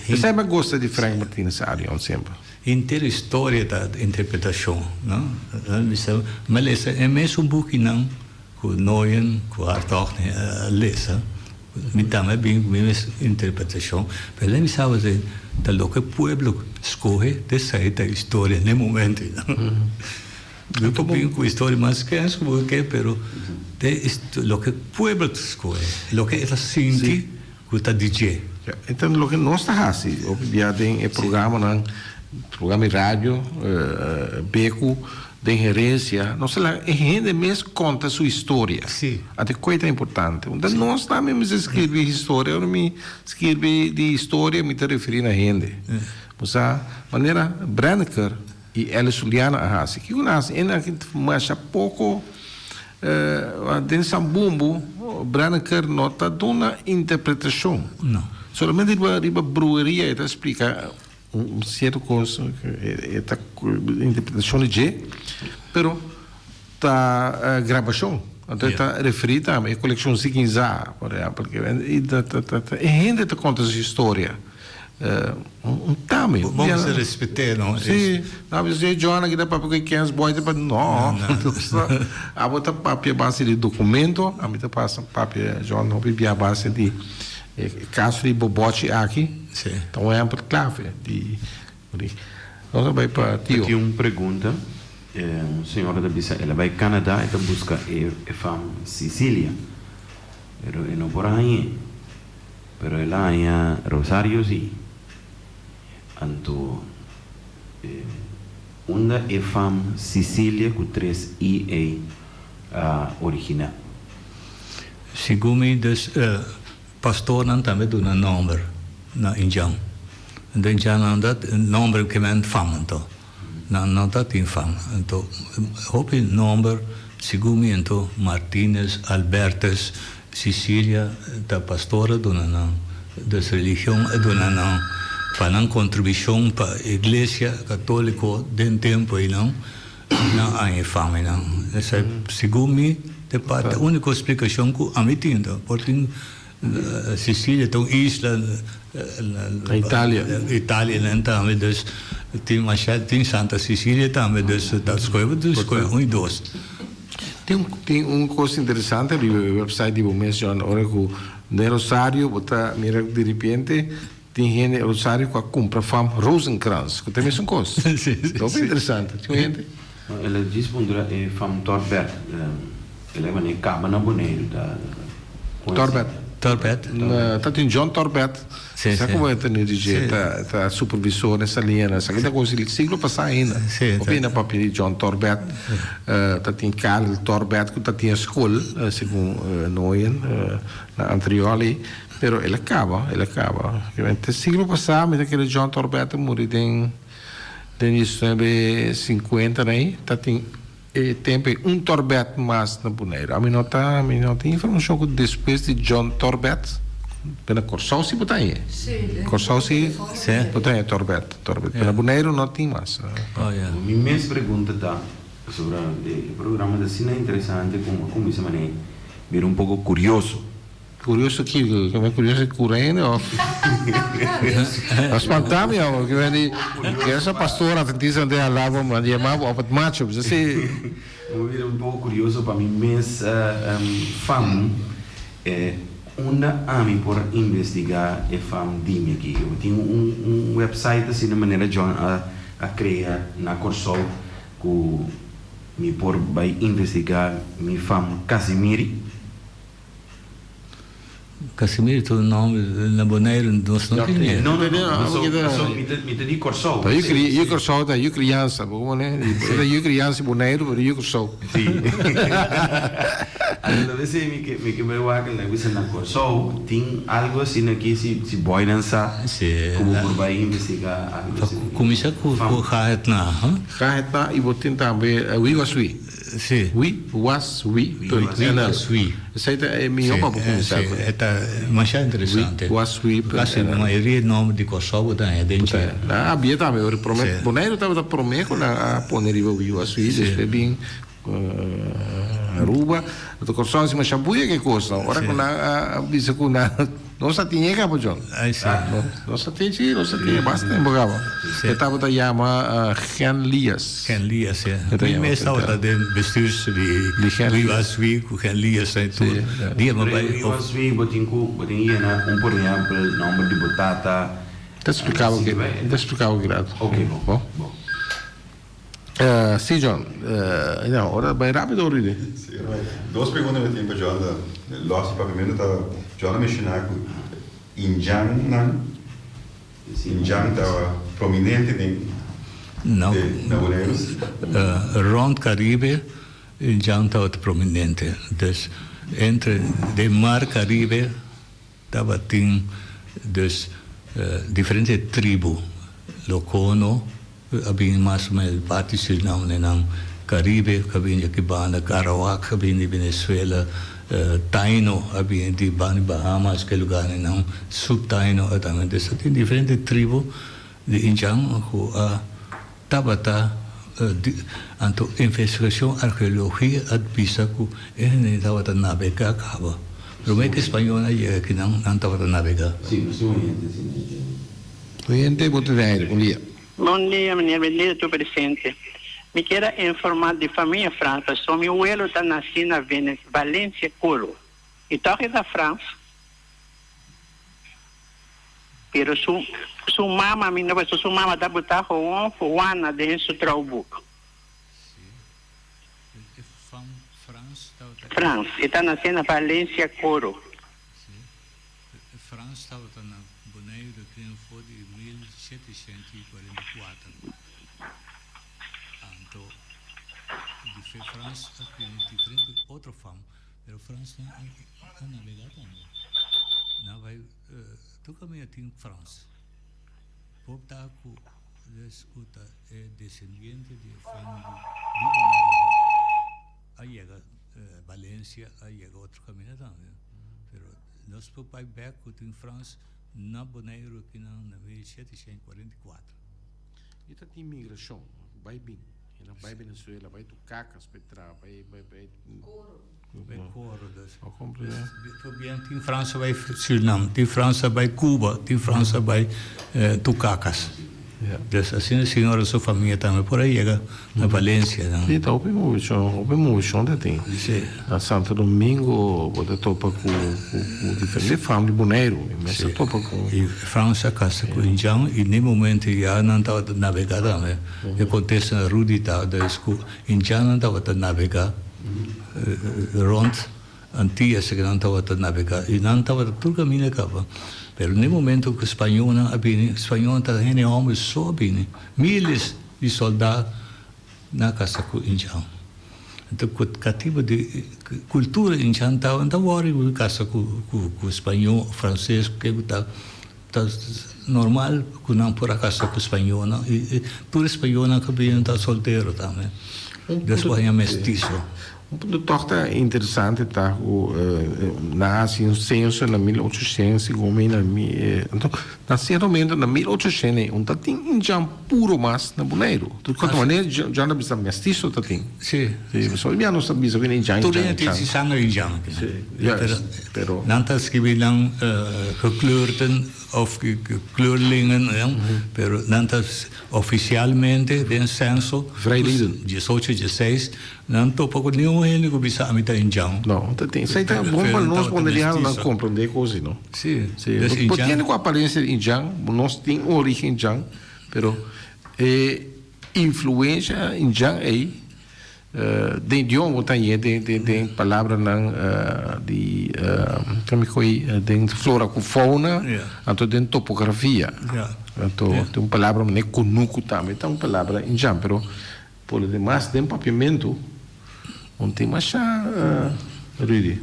eu sempre gosto de Frank Martínez Arion sempre. Inteira história da interpretação, não? Mas é mesmo pouquinho que Noyen, que Hartog lesa, me também bem interpretação. Mas ele sabe dizer, da lo que o povo escolhe dessa história no momento. Eu também com a história mais quente, porque pero lo que o povo escolhe, lo que ela sente, que está DJ. Então, o que nós está assim, obviamente é programa de rádio, beco de gerência, nós lá a gente mesmo conta sua história. Sim. Até coisa importante. Então nós também me escrever história, eu me escrever de história, me referir a gente. Mas a maneira Branker e ela Juliana assim, que nós ainda que mais pouco dentro Sambumbo, Branker nota dona interpretação. Não. Solamente riba breweria está explica certa coisa, esta interpretação de pero tá gravação, então está referida a coleção Ziginza, por exemplo, porque a gente te conta essa história. Também. Vamos se respeitar, não? Sim. Não, mas o John aqui dá para porque quem as boys para não. A bota papel base de documento, a mim tá passa papel John não bebia base de caso de bobote aqui. Sim. Então é uma clave de nós vai para tio. Aqui uma pergunta, uma senhora da Bisa, ela vai ao Canadá e busca a fama Sicília, pero não por aí, pero ela é Rosario sim. Então, onde é fama Sicília com 3 I original? Segundo dus pastor não também do nome na Indian. Dan Indian dat nome que men fam então. Não tá tem fam. Então, hope nome segundo então Martínez Albertes Sicília da pastora do não das religião do não para não contribuição para a igreja católica dentro tempo aí não há fama não. Essa segundo de parte a única explicação que a mim tem porque Sicília então isla Itália também dus tem Machado tem Santa Cecília também dus das coisas e dois tem coisa interessante no website de Bomens John ora que De Rosário, bota, mira, de repente, tem gente Rosário que compra fam Rosenkrantz, que também são coisas. Então, é interessante. Tem gente. Ele diz que é fam Torbert. Ele vai caba na boneiro da. Torbert. Torbert. Tá tem John Torbert. Sim, Sabe sim. como é que ele tá supervisor nessa linha, nessa que coisa do século passado ainda. Sim, Opina papel de John Torbert. Tá tem Karl Torbert que tá tem escola, segundo Noyen, na Antrioli, pero ele acaba. No século passado, mas aquele John Torbert morreu em 1950, né? Tá tem tempo Torbert mais na boneira. A mim não tem informação que depois de John Torbert, pela Corsau se botar aí. Corsau se botar aí Torbert. Pela boneira não tem mais. Oh, yeah. Minha mesma pergunta tá sobre o programa da Cine interessante, como isso maneira, ver um pouco curioso. Curioso que é curioso que curene ou espantar-me ou que essa pastora tentisa de lá vamos chamar o macho, você Ver um pouco curioso para mim mesmo, fam onde a mim por investigar é fam dime aqui. Eu tenho website assim de maneira John a criar na Corsol que me por vai investigar me fam Casimiri. Casimiro, tu nome na boneira não tinha. Não, me te digo Corsol. Eu Corsol da eu criança, bom né? Eu criança boneiro, mas eu Corsol. Sim. Às vezes me que me vai que lembra na Corsol tem algo assim aqui se boy dançar. Como por vai investigar algo assim. Começa com Haetna, Carreta e botin também we was we. Sim. We was we. Isso aí é melhor para começar. Mas é interessante. Was we. Quase a maioria do nome de Kosovo é dentro. Ah, bia também. Eu prometo. Boneiro estava prometo na poner we was we. Desde bem Aruba. Eu corso assim, mas shampoo é que coisa. Ora com a bisa com na nossa tinha que John. Aí sim. Nossa tinha bastante bogava. Eu estava da chama Ken Lias. Ken Lias, é. Eu me estava de vestir-se de Ken Lias, tudo. Dia mas vai. Eu acho botin ia por exemplo número de batata. Te explicava o grado. Ok, bom. Sim, John. Não, agora vai rápido ou não? Duas perguntas eu tenho para John. Logo, para primeiro tá John mencionar que Injang estava prominente Não. na Boleiros. Rond Caribe já estava prominente. Dus entre de Mar Caribe estava tem dus diferentes tribos. Locono havia mais ou menos parte Suriname não Caribe havia que banda Arawak havia de Venezuela Taino havia de Bahamas que lugar não Subtaino também dessa tem diferentes tribos de Injang que tabata anto investigação arqueologia advisa que ele estava a navegar acaba pero é que espanhol aí que não estava a navegar. Sim, Oyente, bom dia. Bom dia, minha bendita, tu presente. Me quero informar de família França. Sou meu abuelo está nascido na Valência, Coro. E toque da França. Pero su mama, minha pessoa, su mama está botando com Juana dentro do trabuco. França. E está nascendo na Valência, Coro. França estava na boneira que foi de 1744. Então, de França tem diferente outra forma, mas França não navega também. Não vai, tu caminha tem França. Povo tá com escuta é descendente de família de boneira. Aí chega Valência, aí chega outro caminho também. Pero nós pai beco em França na boneiro que não na 1744. E tá tem imigração, vai bem. Não vai Venezuela, vai do Cacas, Petra, vai Coro das. Tem França vai Suriname, tem França vai Cuba, tem França vai Tucacas. Dus assim a senhora e sua família também por aí chega na Valência, não? Então, o chão da tem. Sim. Na Santo Domingo, você topa com diferente família boneiro, mas você topa com. E França casa com Indião e nem momento já não estava a navegar também. Acontece na Rudita da escola, Indião não estava a navegar, rond Antillas que não estava a navegar e não estava tudo caminho acaba. Pero no momento que espanhol não abine, espanhol está em homens só abine, milhares de soldados na casa com Indião. Então, que tipo de cultura Indião estava, não estava com casa com espanhol, francês, que está normal que não por acaso com espanhol, não. E por espanhol não cabia estar solteiro também. Depois é mestiço. ponto torta interessante tá o na assim censo na 1800 como na então na certo momento na 1800 um tá tem já puro mas na boneiro de qualquer maneira já não precisa mestiço tá tem sim só já não sabe isso que nem já tudo é de sangue em já pero não tá escrevendo gekleurden of kleurlingen pero não tá oficialmente den censo vrijheden 18 16 não tô pouco nenhum ele que bisa amita em já não tá tem isso tá bom para nós poderia não compreender coisa não sim porque tem com aparência em já nós tem origem já pero influência em já aí de idioma também tem palavra não de como foi tem flora com fauna então tem topografia então tem uma palavra né conuco também tem uma palavra em já pero por demais tem papiamento não tem mais Rudy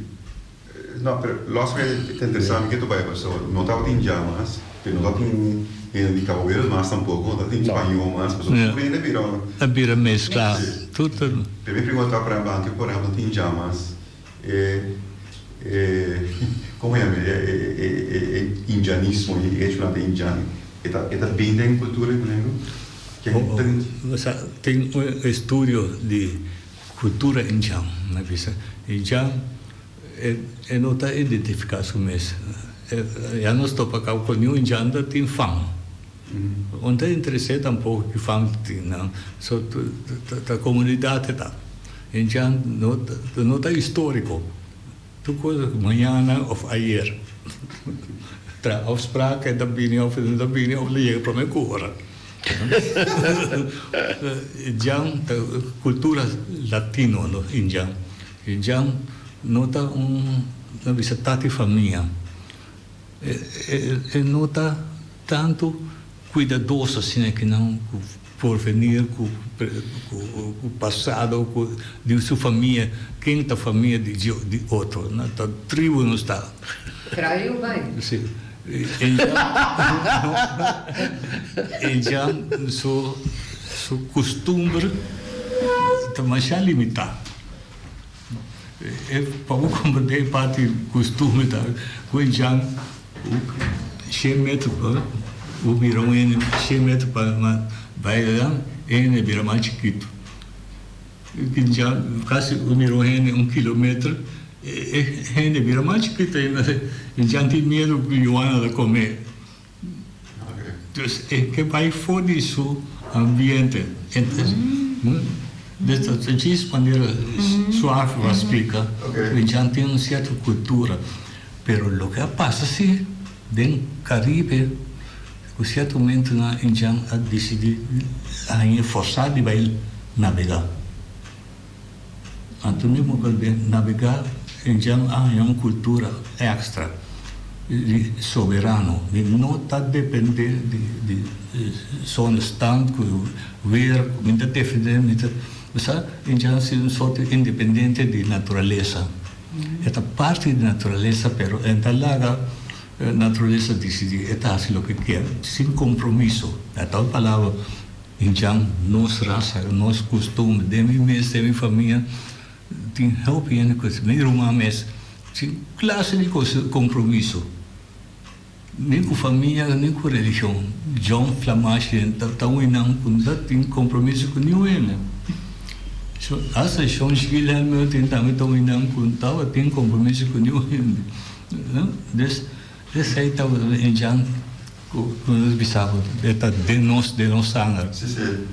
não pero los que te interessante que tu vai passar não estava em já mas não estava em Cabo Verde mas tampouco não tem espanhol mas surpreende vira mescla tudo per me perguntar para banco por exemplo tem já mas como é indianismo e é indiano é bem da cultura negro tem estudo de cultura indiana na vista indiano não está identificado com isso já não estou para cá com nenhum indiano tem fama não está interessado um pouco que fama tem não só a comunidade tá indiano não está histórico tu coisa amanhã ou ayer afspraken da bine of leren para me cura Indian cultura latino no Indian nota una visitati famiglia e nota tanto cuidadoso assim que não por venir com o passado de sua família quem tá família de outro na tribo não está Kraio vai sim já seu costume também já limitado é para o compreender parte costume da já o chemeto o mirão ele chemeto para vai lá ele vira mais chiquito já quase o mirão ele 1 quilômetro ele vira mais chiquito ainda já tem medo que Joana comer então é que vai fora do seu ambiente então dessa maneira suave vai explicar já tem uma certa cultura pero o que passa se dentro do Caribe o certo momento na Indian a decidir a forçar de vai navegar então mesmo que navegar Indian é uma cultura extra de soberano de não estar depender de só um stand ver muita defender muita sabe Indian é uma sorte independente de natureza esta parte de natureza pero entalada natureza decide hacer lo que quiere sin compromiso a tal palavra Indian nos raça nos costume de mim mesmo de minha família tem help em coisa meio uma mês sem classe de compromisso nem com família nem com religião John Flamache então não tem compromisso com nenhum so essa chão esquilha meu tem também não com tem compromisso com nenhum não desse aí estava Indian Quando bisabo, está de nós sangue. Sim, sim.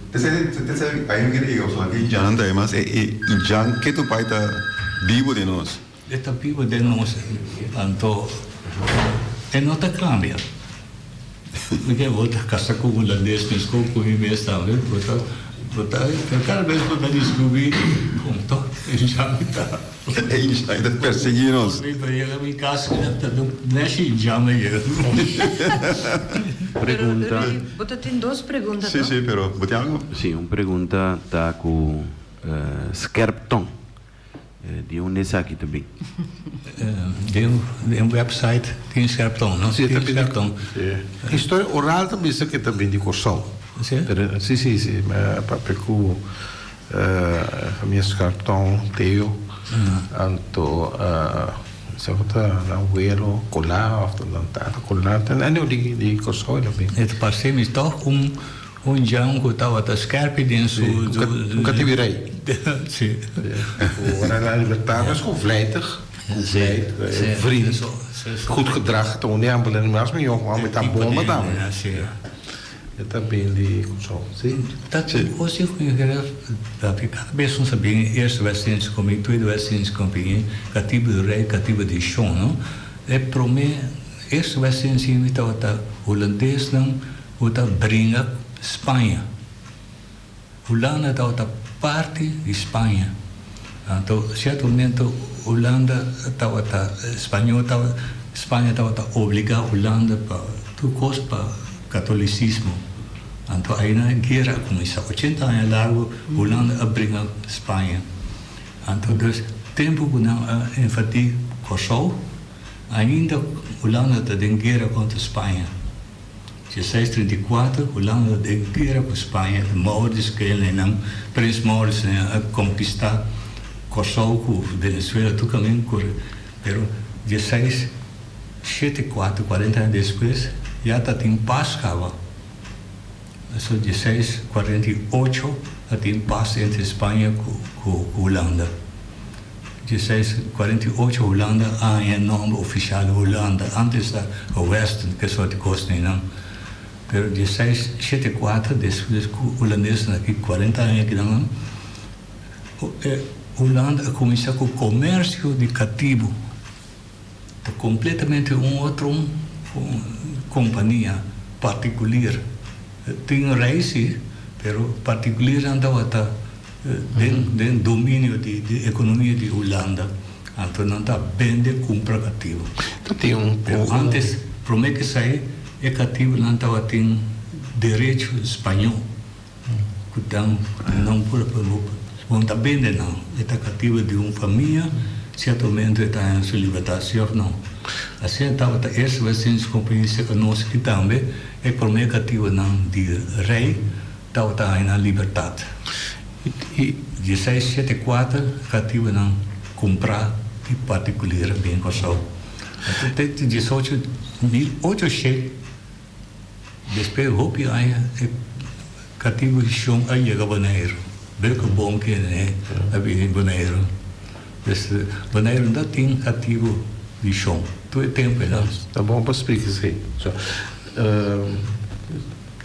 Aí eu queria só que já não tem, mas já que tu pai está vivo de nós. Está vivo de nós, então, não está cambia. Porque volta a casa com o holandês, mas com o holandês também, cada vez que eu descobri, conto, já está. Ele já está perseguindo nós. Eu cheguei a minha casa, já me Pergunta. Você tem duas perguntas. Sim, sim, pero bote algo? Sim, uma pergunta está com Skerpton. De onde é aqui também? Tem um website, tem Skerpton, não? Sim, Tem também. Skerpton. História oral também isso aqui também de Corsol. Sim? Sim, mas para que a minha cartão teu, então se eu tá na abuelo colar, ou não tá colar, tem ainda de Corsol também. Het passei toch jang que estava a scarpe dentro Nunca te virei. Sim. Agora na liberdade is gewoon vlijtig. Vriend. Goed gedrag. Toen niet aan beleden, maar mijn jongen met dat bommen dan. Het dat ben die zo. Sim. Dat was ik dat ik best ons bem eerste wedstrijd comigo, tweede wedstrijd comigo, cativo do rei, cativo de chão, não? É para mim eerste wedstrijd zie we dat Holandês não, o dat bringa Espanha. Holanda dat parte de Espanha. Então, certo momento Holanda estava espanhol estava Espanha estava obrigar Holanda para tu coisa para catolicismo. Então aí na guerra começou 80 anos largo Holanda abriga Espanha. Então dus tempo que não enfatiza Kosovo ainda Holanda está em guerra contra Espanha. 1634 Holanda de guerra com Espanha, Maurice que ele não Prince Maurice a conquistar Kosovo com Venezuela tudo caminho corre, pero 1674 40 anos depois já está em paz cava. Só 1648 tem paz entre Espanha com Holanda. 1648 Holanda é nome oficial Holanda, antes da Oeste que só de costa não. Pero 1674 depois o holandês aqui 40 anos aqui não. Holanda começou com o comércio de cativo. Completamente outra companhia particular. Tem reis, pero particular andava dentro domínio de economia de Holanda. Então não está bem de compra cativo. Antes, para mim que sai é cativo não estava tem direito espanhol. Então não por não está bem de não. Está cativo de uma família, certamente está em sua libertação não. Assim estava a essa vez companhia que nós que também é para mim cativo não de rei estava na liberdade. E 1674 cativo não comprar de particular bem Kosovo. Até 1800 depois roupa aí cativo de chão aí é Bonaire. Bem que bom que é a vida em Bonaire. Esse Bonaire não tem cativo de chão. Todo tempo não. Tá bom para explicar isso aí.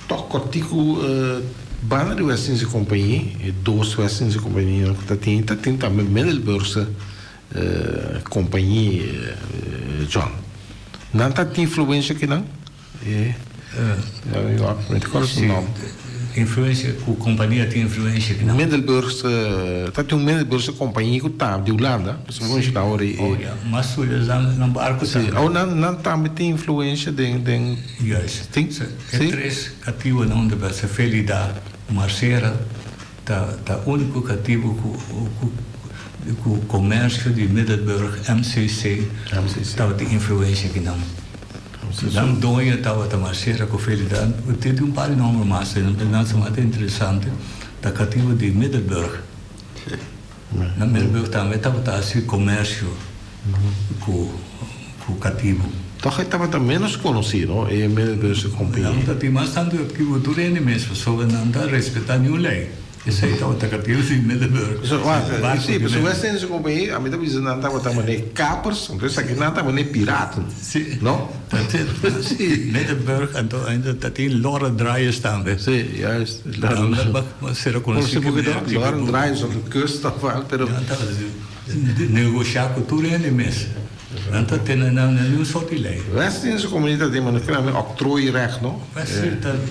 Toch cativo Bijna de West-Indische Compagnie, doos West-Indische Compagnie, dat também Middelburgse Compagnie, John. Não tem influência aqui não? Ja, weet ik wel het naam. Influência, a companhia tem influência aqui não? Middelburgse, dat is een Middelburgse Compagnie que tá de Holanda, principalmente na hora. Mas tu já não barco sim. Ou não também tem influência de Juist. Sim. Três cativo não de base Felida, Marcera, tá único cativo com o comércio de Middelburg, MCC, estava de influência aqui não. Dan doia estava a Marcera com Felida, tem um par de nomes mais, não são até interessante, da cativo de Middelburg. Na Middelburg também estava assim comércio com o cativo. Toch estava menos conhecido, é Middelburgse Compagnie. Não, tem mais tanto que o turene mesmo, só não dá respeitar nenhuma lei. Esse aí estava tacativo de Middelburg. Sim, mas o West Indies companhia, a mim também não estava também capers, então isso aqui não estava nem pirata, não? Sim, Middelburg ainda tem Lora Draaien staan. Sim, juist. Maar será Você conhecido. pode dar um drive op de kust of wel, pero Negociar cultura é de mês. Então tem não só de lei. West Indies comuniteit die men krijgt met octrooirecht, no?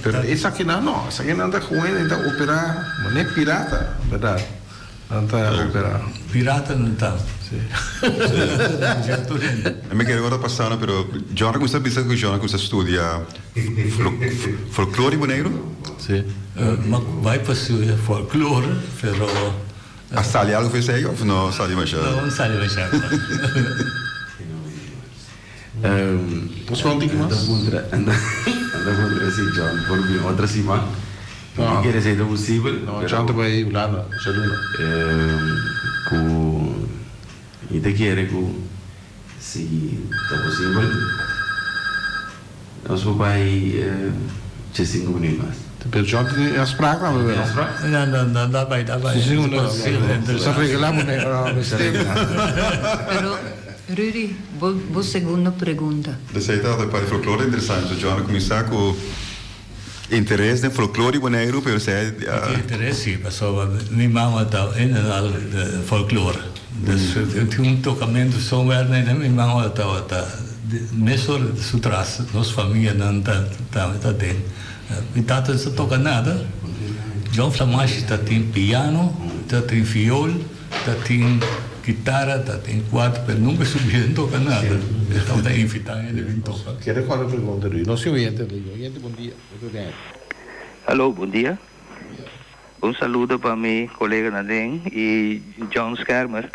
Pero isso aqui não, isso aqui não está gewoon ainda operar, mas nem pirata, verdade? Não está operar. Pirata não está. E me quero agora passar, pero John começa a pensar que John começa a estudar folclore boneiro? Sim. Mas vai para folclore, pero A sali algo fez aí ou não sali mais já? não sai mais já. Posso falar um pouquinho mais? Anda contra assim, John, por vir outra cima. O que quer dizer possível? Não, John também lá na Chaluna. E te quer que se é possível, nós vamos ter 5 minutos mais. Pero John tem a spraak aan we Não, dá vai. Só regalar Pero, Rudy, vos segunda pergunta. Dus hij dacht para folclore interessante, John começar com interesse em folclore boneiro, pero sei Interesse, pessoal, minha mãe está em folclore. Dus toen tocamento somewhere, minha mãe está mesmo sutras, nossa família não está dentro. E tata não toca nada. John Flamache tem piano, tem viol, tem guitarra, tem quatro, mas nunca subiu, não toca nada. Então está invitado ele vir tocar. Quero qual a pergunta, Rui? Não sei o oyente, bom dia. Alô, bom dia. Um saludo para meu colega Nadine e John Schermer.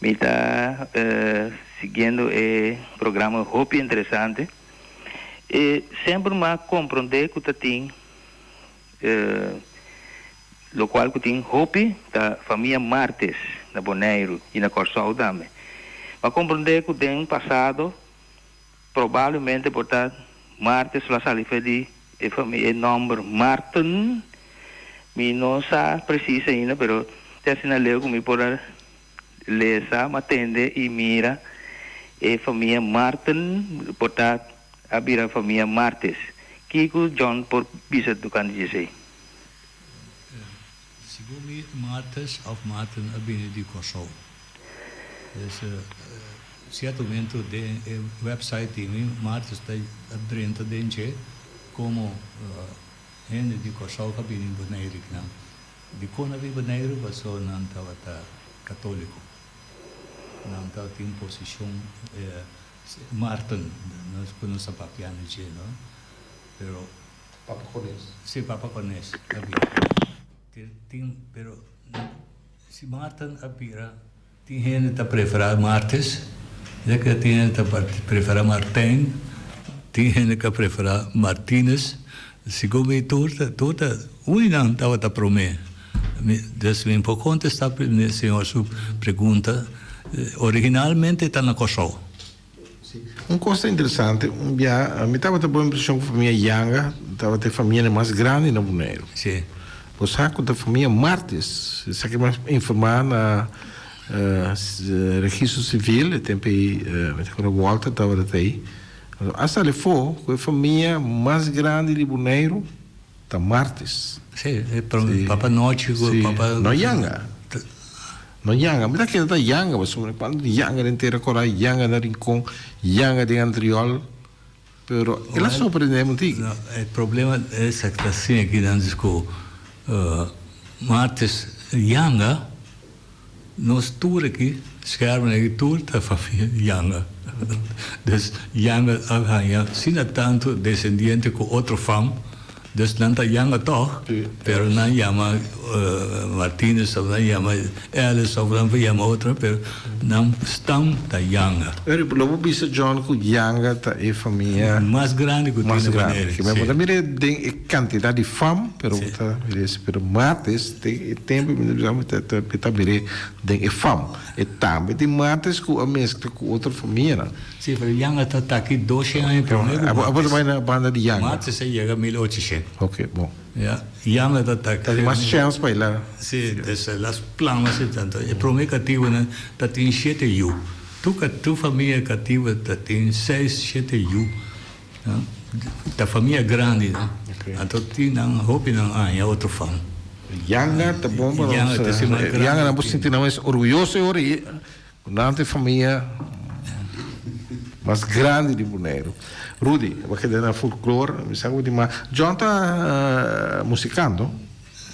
Me está seguindo o programa Hopi Interessante. E sempre me compreender que tem lo qual que tem Hopi da família Martes na Bonaire e na Corsol também. Mas compreender que tem passado provavelmente portar Martes lá salifa de família nome Martin. Me não sabe precisa ainda, pero te assinalei que me poder ler essa matende e mira a família Martin portar a bira família Martes. Kiko John por bisa do kan dizer. Sigumi Martes of Martin abine di Kosovo. Dus certamente de website die Martes está dentro dentro como gente di Kosovo abine Bonaire não. De quando vi Bonaire passou não estava católico. Não estava em posição Martin, nós conhecemos papiano de não. Pero Papa Conés. Sí, Papa Conés. Pero si Martin apira, tem gente que prefere Martes, já que tem gente que prefere Martin, tem gente que prefere Martínez. Se como toda não estava a prometer. Desde vou contestar senhor sua pergunta. Originalmente está na Kosovo. Uma coisa interessante, a mim estava a boa impressão que a família Yanga estava a família mais grande na Bonaire. Sim. Por saco da família Martes, isso aqui mais informar na registro civil, tem aí, quando volta estava aí. Hasta ali foi, a família mais grande de Bonaire, da Martes. Sim, Papa Noite, Papa... Não Yanga. No Yanga, mas aqui está Yanga, mas quando Yanga inteira cora Yanga na Rincón, Yanga de Antriol, pero ela surpreende muito. O problema é que está assim aqui na disco Martes Yanga, nós tour aqui, escreven aqui tour da família Yanga. Dus Yanga arranha, se não tanto descendiente com outro fam. Dus não está Yanga toch, pero não chama Martínez, ou não chama Ellis, ou não chama outra, pero não estão da Yanga. Eu vou dizer John que Yanga é a família mais grande que mais grande. Que mas também tem quantidade de fama, pero Martes tem tempo, também tem fama. E também tem Martes com a mescla com outra família. Sim, pero Yanga está aqui 200 anos primeiro. Agora vai na banda de Yanga. Martes chega 1800. Ok, bom. Ja, Yang dat Tem mais chance para ir lá. Sim, as planos e tanto. E para mim cativo né, tá tem 7 ju. Tu família cativa tá tem 6, 7 ju. Da família grande, né? Então tem não hope não é outro fam. Yanga tá bom para Yanga tá se mais grande. Yanga não pode sentir não é orgulhoso ori. Não tem família mais grande de Bonaire. Rudy, perché della folklore, mi sa di ma John sta musicando.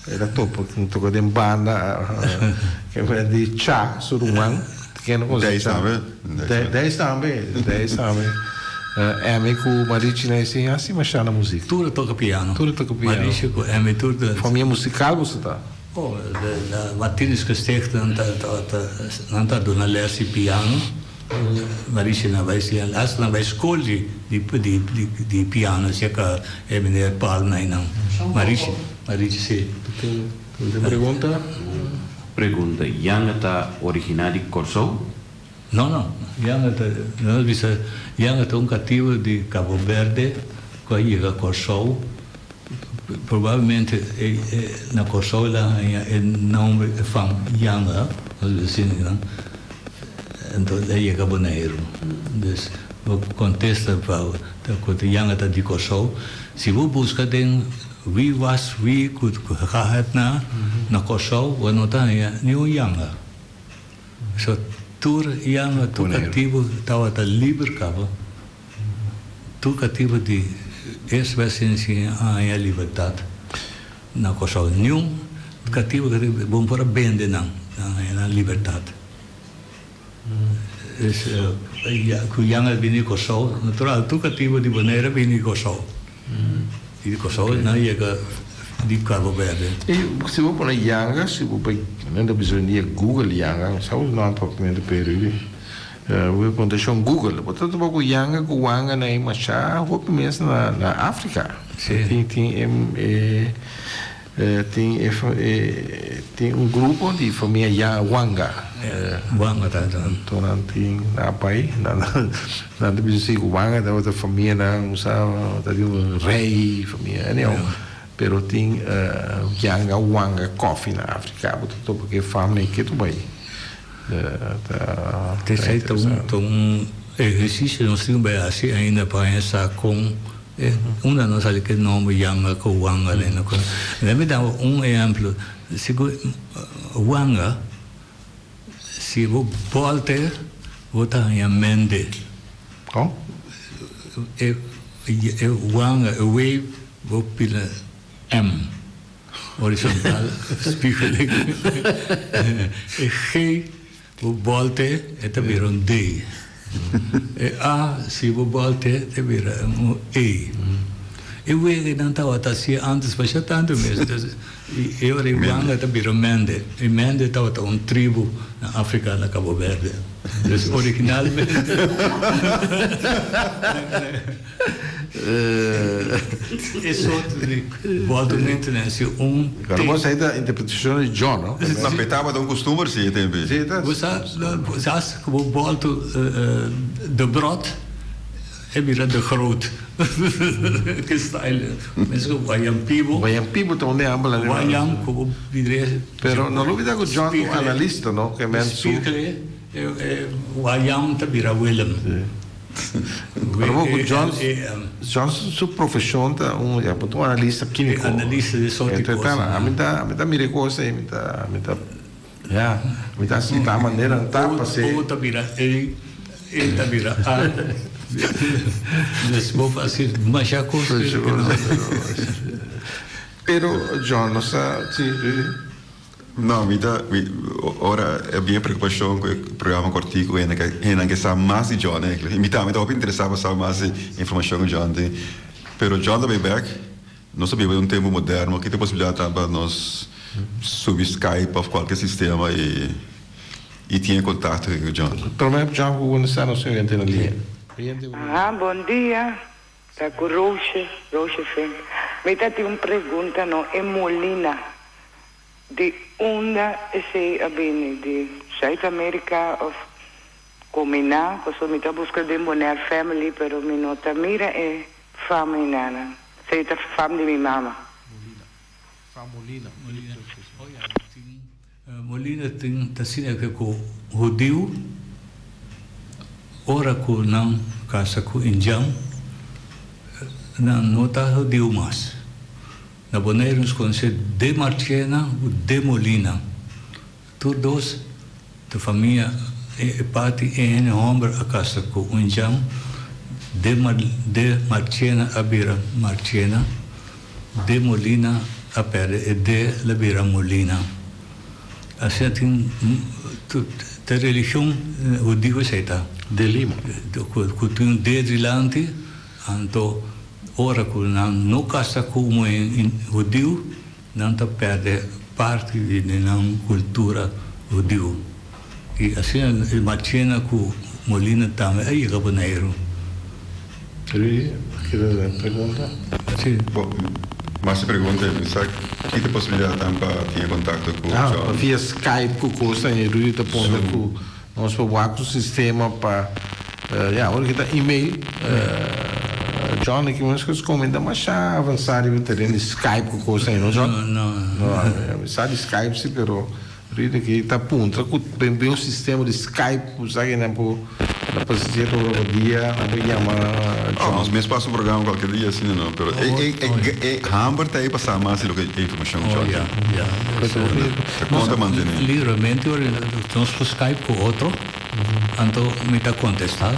Era top, tocca di banda che di cha su Ruman, che non cosa. Dei stambe. Amico Maricina si assim mas na música. Tudo toca piano. Marici com tudo. Família musical você tá? Oh, da Martins Gesticht não tá dando lessi piano. Marici na vai se as na vai escola de piano se que meneer Palma não. Marici se. Pergunta? Pergunta, Yang está originado de Corsou? Não. Yang é cativo de Cabo Verde, que chega a Corsou. Provavelmente na Corsou lá é nome fam Yang, assim, não? Então aí é Bonaire. Dus o contexto para o Yang está de Corsou. Se você busca den wie could gehad na Corsou, wat não tá nenhum Yang. So tur Yang tu cativo estava tá livre cabo. Tu cativo de ex-vacinação a liberdade na Corsou nenhum cativo que bom para bende na liberdade. Que Yang vini Corsou, natural tu cativo de Bonaire vini Corsou. E Corsou não chega de Cabo Verde. E se você põe Yanga, se você não tem bisogno de Google Yanga, sabe não propriamente Peru. Você põe deixar Google, portanto você põe Yanga, com Wanga na Imachá, você pensa na África. Tem grupo de família Wanga. Wanga tá. Então tem na pai, na bisa com Wanga da outra família não sabe, tá de rei família, não. Pero tem Yanga Wanga coffee na África, portanto porque família que tu vai. Tem feito exercício não sei bem assim ainda para essa com uma não sabe que nome Yanga com Wanga né. Me dá exemplo, se Wanga se você volta, você tem mente. Como? Wanga, wave, você pila M. Horizontal, spiegeling. G, você volta, é vira D. A, se você volta, é vira E. Eu vejo que não estava assim antes, mas já tanto mesmo. Eu era Wanga, é vira Mende. E Mende estava tribo na África, na Cabo Verde. Então, originalmente. Isso volta na internet. Agora você aí da interpretação de John, não? Mas petava de costume, sim, tem bem. Você acha que eu volto de brot? É vira de groot. Que style. Mensen Wayam Pibo. Wayam Pibo também é ambula. Wayam, como vidre. Pero não olvida que John é um analista, não? Que mensu. Wayam tá vira Willem. John sua profissão tá um analista químico. Analista de sorte coisa. A mim tá mire coisa, a mim tá assim tá maneira tá para ser. Ou tá vira ele tá vira vou fazer mais coisa. Pero John, nossa, não, ora é bem preocupação com o programa cortico e ainda que sabe mais de John, né? Me tá interessava saber mais informação com John, pero John também back, nós sabemos um tempo moderno que tem possibilidade para nós subir Skype ou qualquer sistema e tinha contato com o John. Provavelmente John quando está no seu antena ali. Bom dia. Tá com Roche Fink. Me tá uma pergunta, não, é Molina. De onde é bem de Zuid-Amerika of Comina, porque me tá buscando de Bonaire family, pero me nota mira é família. Sei da fam de minha mama. Molina tem tasina que com Rodil, ora com não casa com Injam, não tá Rodil mais. Na Bonaire nos conhece de Marchena e de Molina. Todos da família e parte em homem a casa com Injam, de Marchena a Bira Marchena, de Molina a perde e de la Bira Molina. Assim tem a religião o digo seita De Lima. que tem de então ora que não casa como em judeu não tá perde parte da cultura judeu e assim imagina que Molina também aí é Bonaire. Queria perguntar? Sim. Bom, mas se pergunta, sabe, que tem possibilidade para ter contato com o John? Via Skype, com coisa em Rui, ponta com nós para o sistema para, agora que tá e-mail, John aqui mas que comenta mas já avançar e terem Skype com coisa aí, não John? Não, sabe Skype se pero Rui aqui está ponta com bem o sistema de Skype, sabe né por na paciência todo dia, não chama John. Mas mesmo passa o programa qualquer dia assim, não, pero Hamburg tá aí passar mais do que informação John. Conta manter. Livremente nós por Skype com outro, então me está contestado.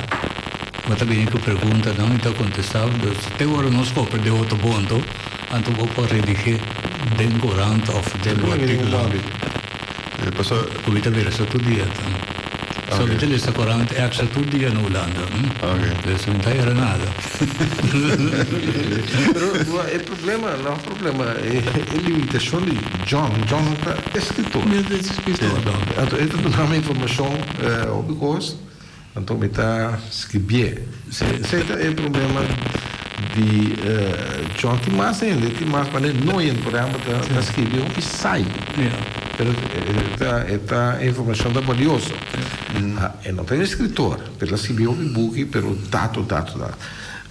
Mas também que pergunta não me está contestado. Até agora nós vamos perder outro ponto, então vou redigir den corante of den artikel. Come te vera sa todo dia. So que ele está corante é que todo dia na Holanda. Isso não era nada. Pero o problema, não é problema, é limitação de John é escritor. Então, ele está dando informação obvious, então ele está escrevendo. Esse é o problema de John, tem mais ainda, mas não é um programa para escrever um ensaio. Esta informação é valiosa. Não tem escritor, pela escreveu um book, pelo dado.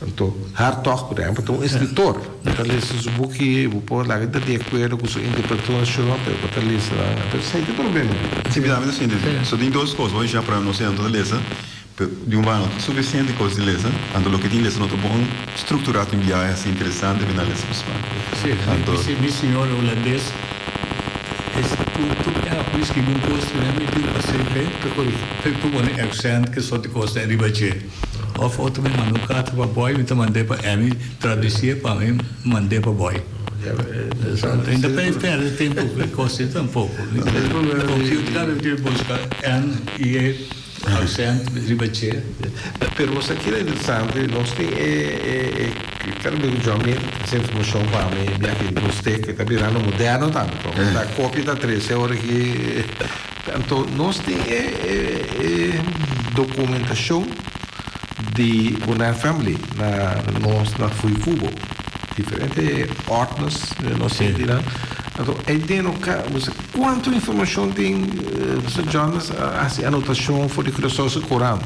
Então, Hartog, por exemplo, é um escritor. Então, esse book, vou lá, está de acordo com a sua interpretação, para ler isso lá. Então, isso é o problema. Simplesmente assim, só tem duas coisas, hoje já para não ser toda lesa, de um ano suficiente coisa de lesa, então o que tem lesa não é bom, estruturado em viagem, assim, interessante, na lesa pessoal. Sim, meu senhor holandês, tu por isso que um posto mesmo e digo sempre tu bom accent que só te costa de bater of outro me mandou carta para boy me mandei para mim traduzir para mim mandei para boy ainda perde tempo costa um pouco se o cara de buscar e accent de bater pero isso aqui é interessante nós tem quero ver o Johnny essa informação para mim aqui você que está virando moderno tanto da cópia da 13 horas que então nós tem documentação de uma família na Fui Cubo diferentes ordens nós sentirá então é dentro quanto informação tem Jonas a anotação foi de criação do Corão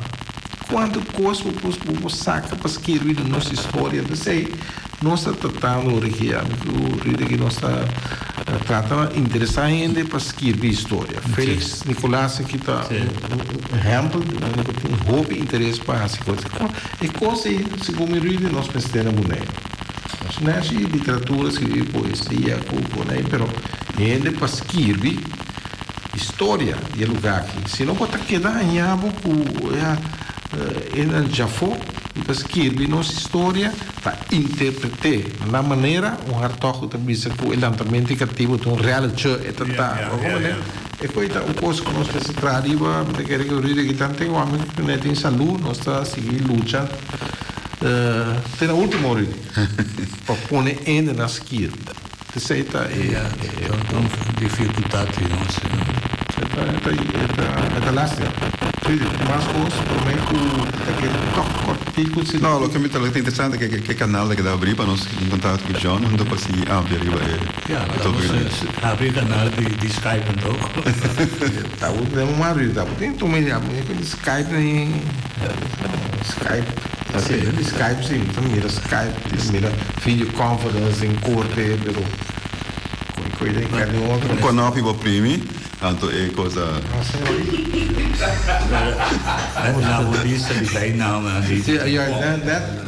quanto coisa você saca para escrever a nossa história de sei nós está tratando aqui nós está tratando interessante para escrever história Félix Nicolás aqui está um exemplo tem hobby interesse para essa coisa e coisa segundo me nós pensamos bonito nós não é literatura escrever poesia mas ainda para escrever história e lugar aqui senão pode quedar em abo ele já foi para escrever nossa história para interpretar na maneira Hartog também se foi elementalmente cativo de reality e coisa o coisa que nós precisamos arriba de que que tanto tem homem que não tem saúde nós está seguir luta tem a última hora para pôr ainda na esquerda isso aí está uma dificuldade é lástima mas coisas também com aquele toque não o que me está interessante é que canal que dá abrir para nós em contato com o John não para se abrir abrir canal de Skype então tá o demo marido tá tem também Skype Sim, Skype sim, mira Skype, mira videoconference in corte, però coisa in cada outro. Un conopi va primi, tanto è cosa... La lista di bijnamen. Sim,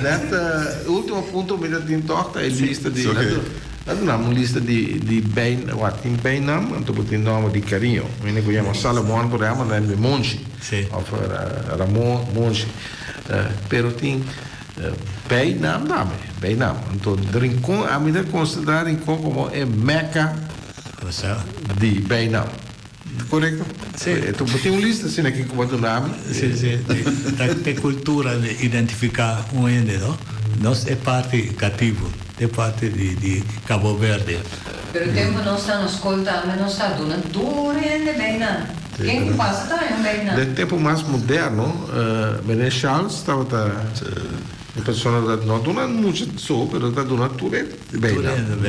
dat último ponto me dat in tocht, é lista de... Dat is een lista die bijnaam, en toen in nome di carinho. Quindi chiamiamo Salomon, programma nel Monchi, of Ramon Monchi. Pero tem bijnaam, bijnaam. Então, Rincon, a mim considerar Rincon como é Meca di bijnaam. Correto? Sì. Tu tem uma lista assim aqui com o nome? Sì, sì. La cultura identifica un no? Nós é parte cativo, é parte di Cabo Verde. Per il tempo non stanno ascoltando, non sta donando bene. Quem passa também bem. No tempo mais moderno, Bené Charles estava a pessoa não dona muito só, mas está dona tudo bem.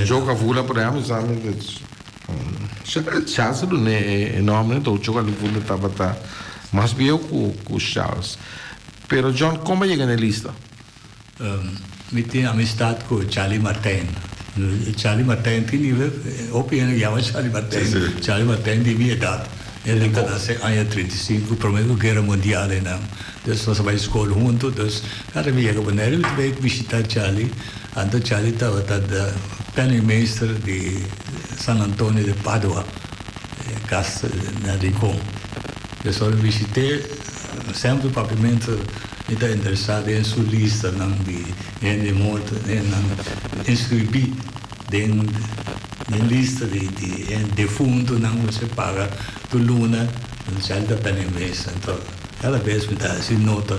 Joga vula por aí, sabe? Charles não é enorme, então joga vula estava mais bem com Charles. Pero John, como chega na lista? Mi tenho amistade com Charlie Martin. Charlie Martin tinha opinião que Charlie Martin. Charlie Martin de minha idade. Ele nasceu em 1935, primeira guerra mundial, né? Dus nós vai escola junto, dus cada vez que eu veio visitar Charlie, então Charlie estava da penningmeester de San Antonio de Padua, casa na Rincon. Dus eu visitei sempre o papimento está interessado em sua lista de morte, inscrevi na lista de defunto, não você paga do Luna, no céu da Penimesa. Então, cada vez me dá assim nota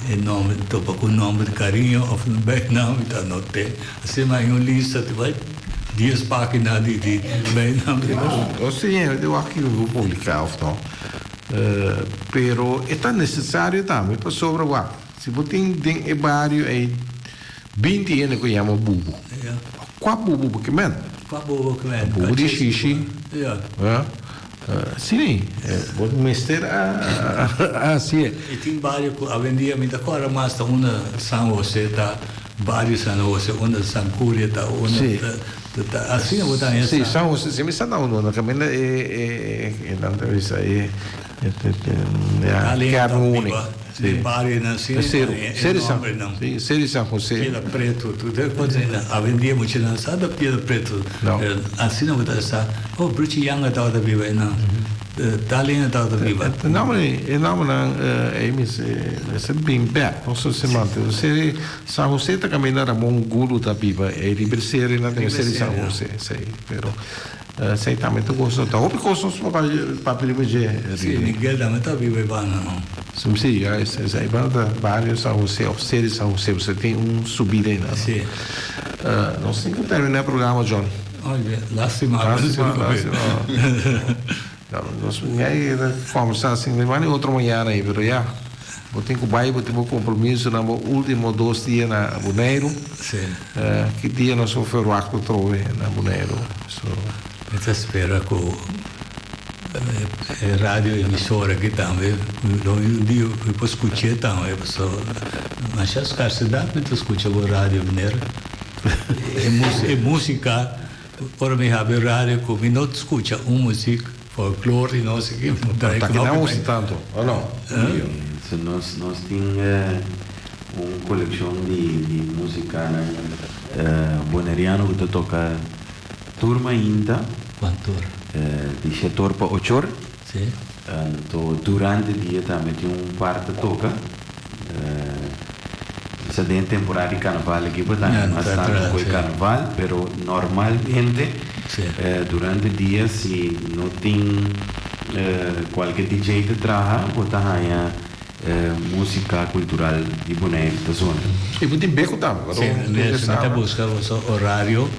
enorme, topa com nome de carinho, ou bem não, me dá nota. Assim, mas uma lista, tu vai 10 páginas de bem não. Sim, eu aqui vou publicar, não. Pero é necessário também para sobrevoar. Se você tem vários, 20 anos que eu chamo bubo. Qual bubo que men? Qual bubo que men? Bubo de xixi. Sim, vou mexer assim. E tem vários, a vendia me dá agora mais da uma São José, tá vários São José, uma São Cúria, tá uma assim eu vou dar essa. Sim, São José, se me está dando uma, também não deve isso aí. Carmone. Tem vários na cena. Sério São José. Pedra Preto, tudo pode ser a vendia muito lançada Pedra Preto. Assim não vou dar essa. Oh, Bruce Young é da viva não. Talent é da viva. Não, é bem bem. Não sou semante. Você São José está caminhando a Mongulo da viva. É libercer na tem série São José, sei. Pero sei também tu gosto da. O que gosto só para primeiro. Sim, Miguel também está vivo não. Sim, aí vai vários São José, série São José. Você tem subida aí, sim. Nós temos que terminar o programa, John. Olha, lástima. Nós vamos conversar assim, mas outro manhã aí, pero já. Eu tenho que ir, eu tenho compromisso no último 2 dias na Bonaire. Sim. Que dia nós vamos fazer o acto trove na Bonaire. Eu espero que a rádio emissora aqui também, um dia eu posso escutar também, mas as capacidades eu escuto a rádio Bonaire. É música, para mim, a rádio, como não escuta música, folclore, não sei o que. Está aqui não ouve tanto, ou não? Nós temos uma coleção de música boneriana que toca turma ainda. Quanto? De 7 para 8 Sim. Então, durante o dia também tem parte toca. Isso é temporada de carnaval aqui, mas está com carnaval, mas normalmente durante o dia, se não tem qualquer DJ que traga, botar música cultural de Bonaire da zona. E você tem beco também? Sim, até buscar o horário.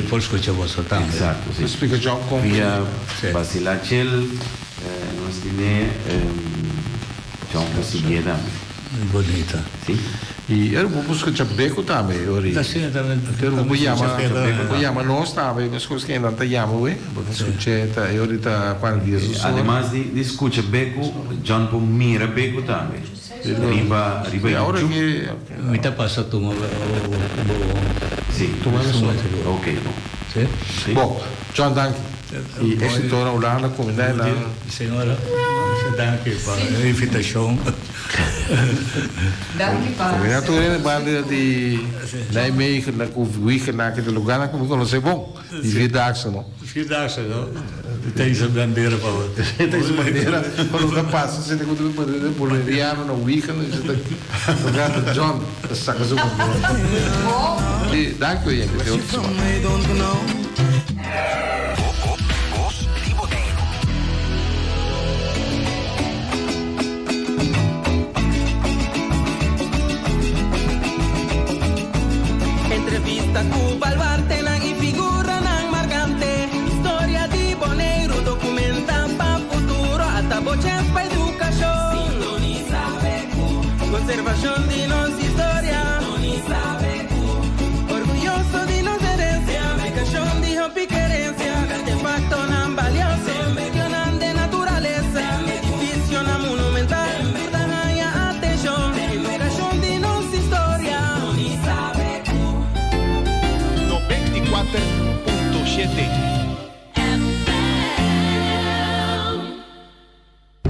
Por escuchar você também. Exato. Explica já como. Via Basilachel, nós temos já possibilidade. Bonita. Sim. E eu vou buscar beco também, ori. Sim, também. Eu vou chamar nós também, mas coisas que ainda não chamam, vou escutar, eu ahorita quando dias. Además de escutar beco, John mira beco também. Riba E agora Yuchu. que... Me está passando uma. Sì, ok, no. Sì? Sì. Bom, John, dank. E esse torna Holanda, comida na... Senhora, danke per l'invitazione. Danke pa. Comida tu rin banda di Nijmegen, na weekend na que lugar na como não sei bom. E vierdaagse no. Vierdaagse, no? Deze bandeira para você. Deze bandeira, quando você passa, você tem que ir para o Boleriano no weekend, você tem que lugar do John, saca sua bandeira. E danke je, que deu Entrevista Cuba al Bartelan y figura nan marcante. Historia di Bonaire, documenta pa futuro. Hasta boches pa educación. Sintoniza BQ. Conservación de nos historia. Sintoniza BQ. Orgulloso de nos herencia. Educación dijo piquerencia. Artefacto nan valioso. Cuestionan de naturaleza. Edificio nan monumental. Verdad atención. Educación de nos historia. Sintoniza BQ. 94.7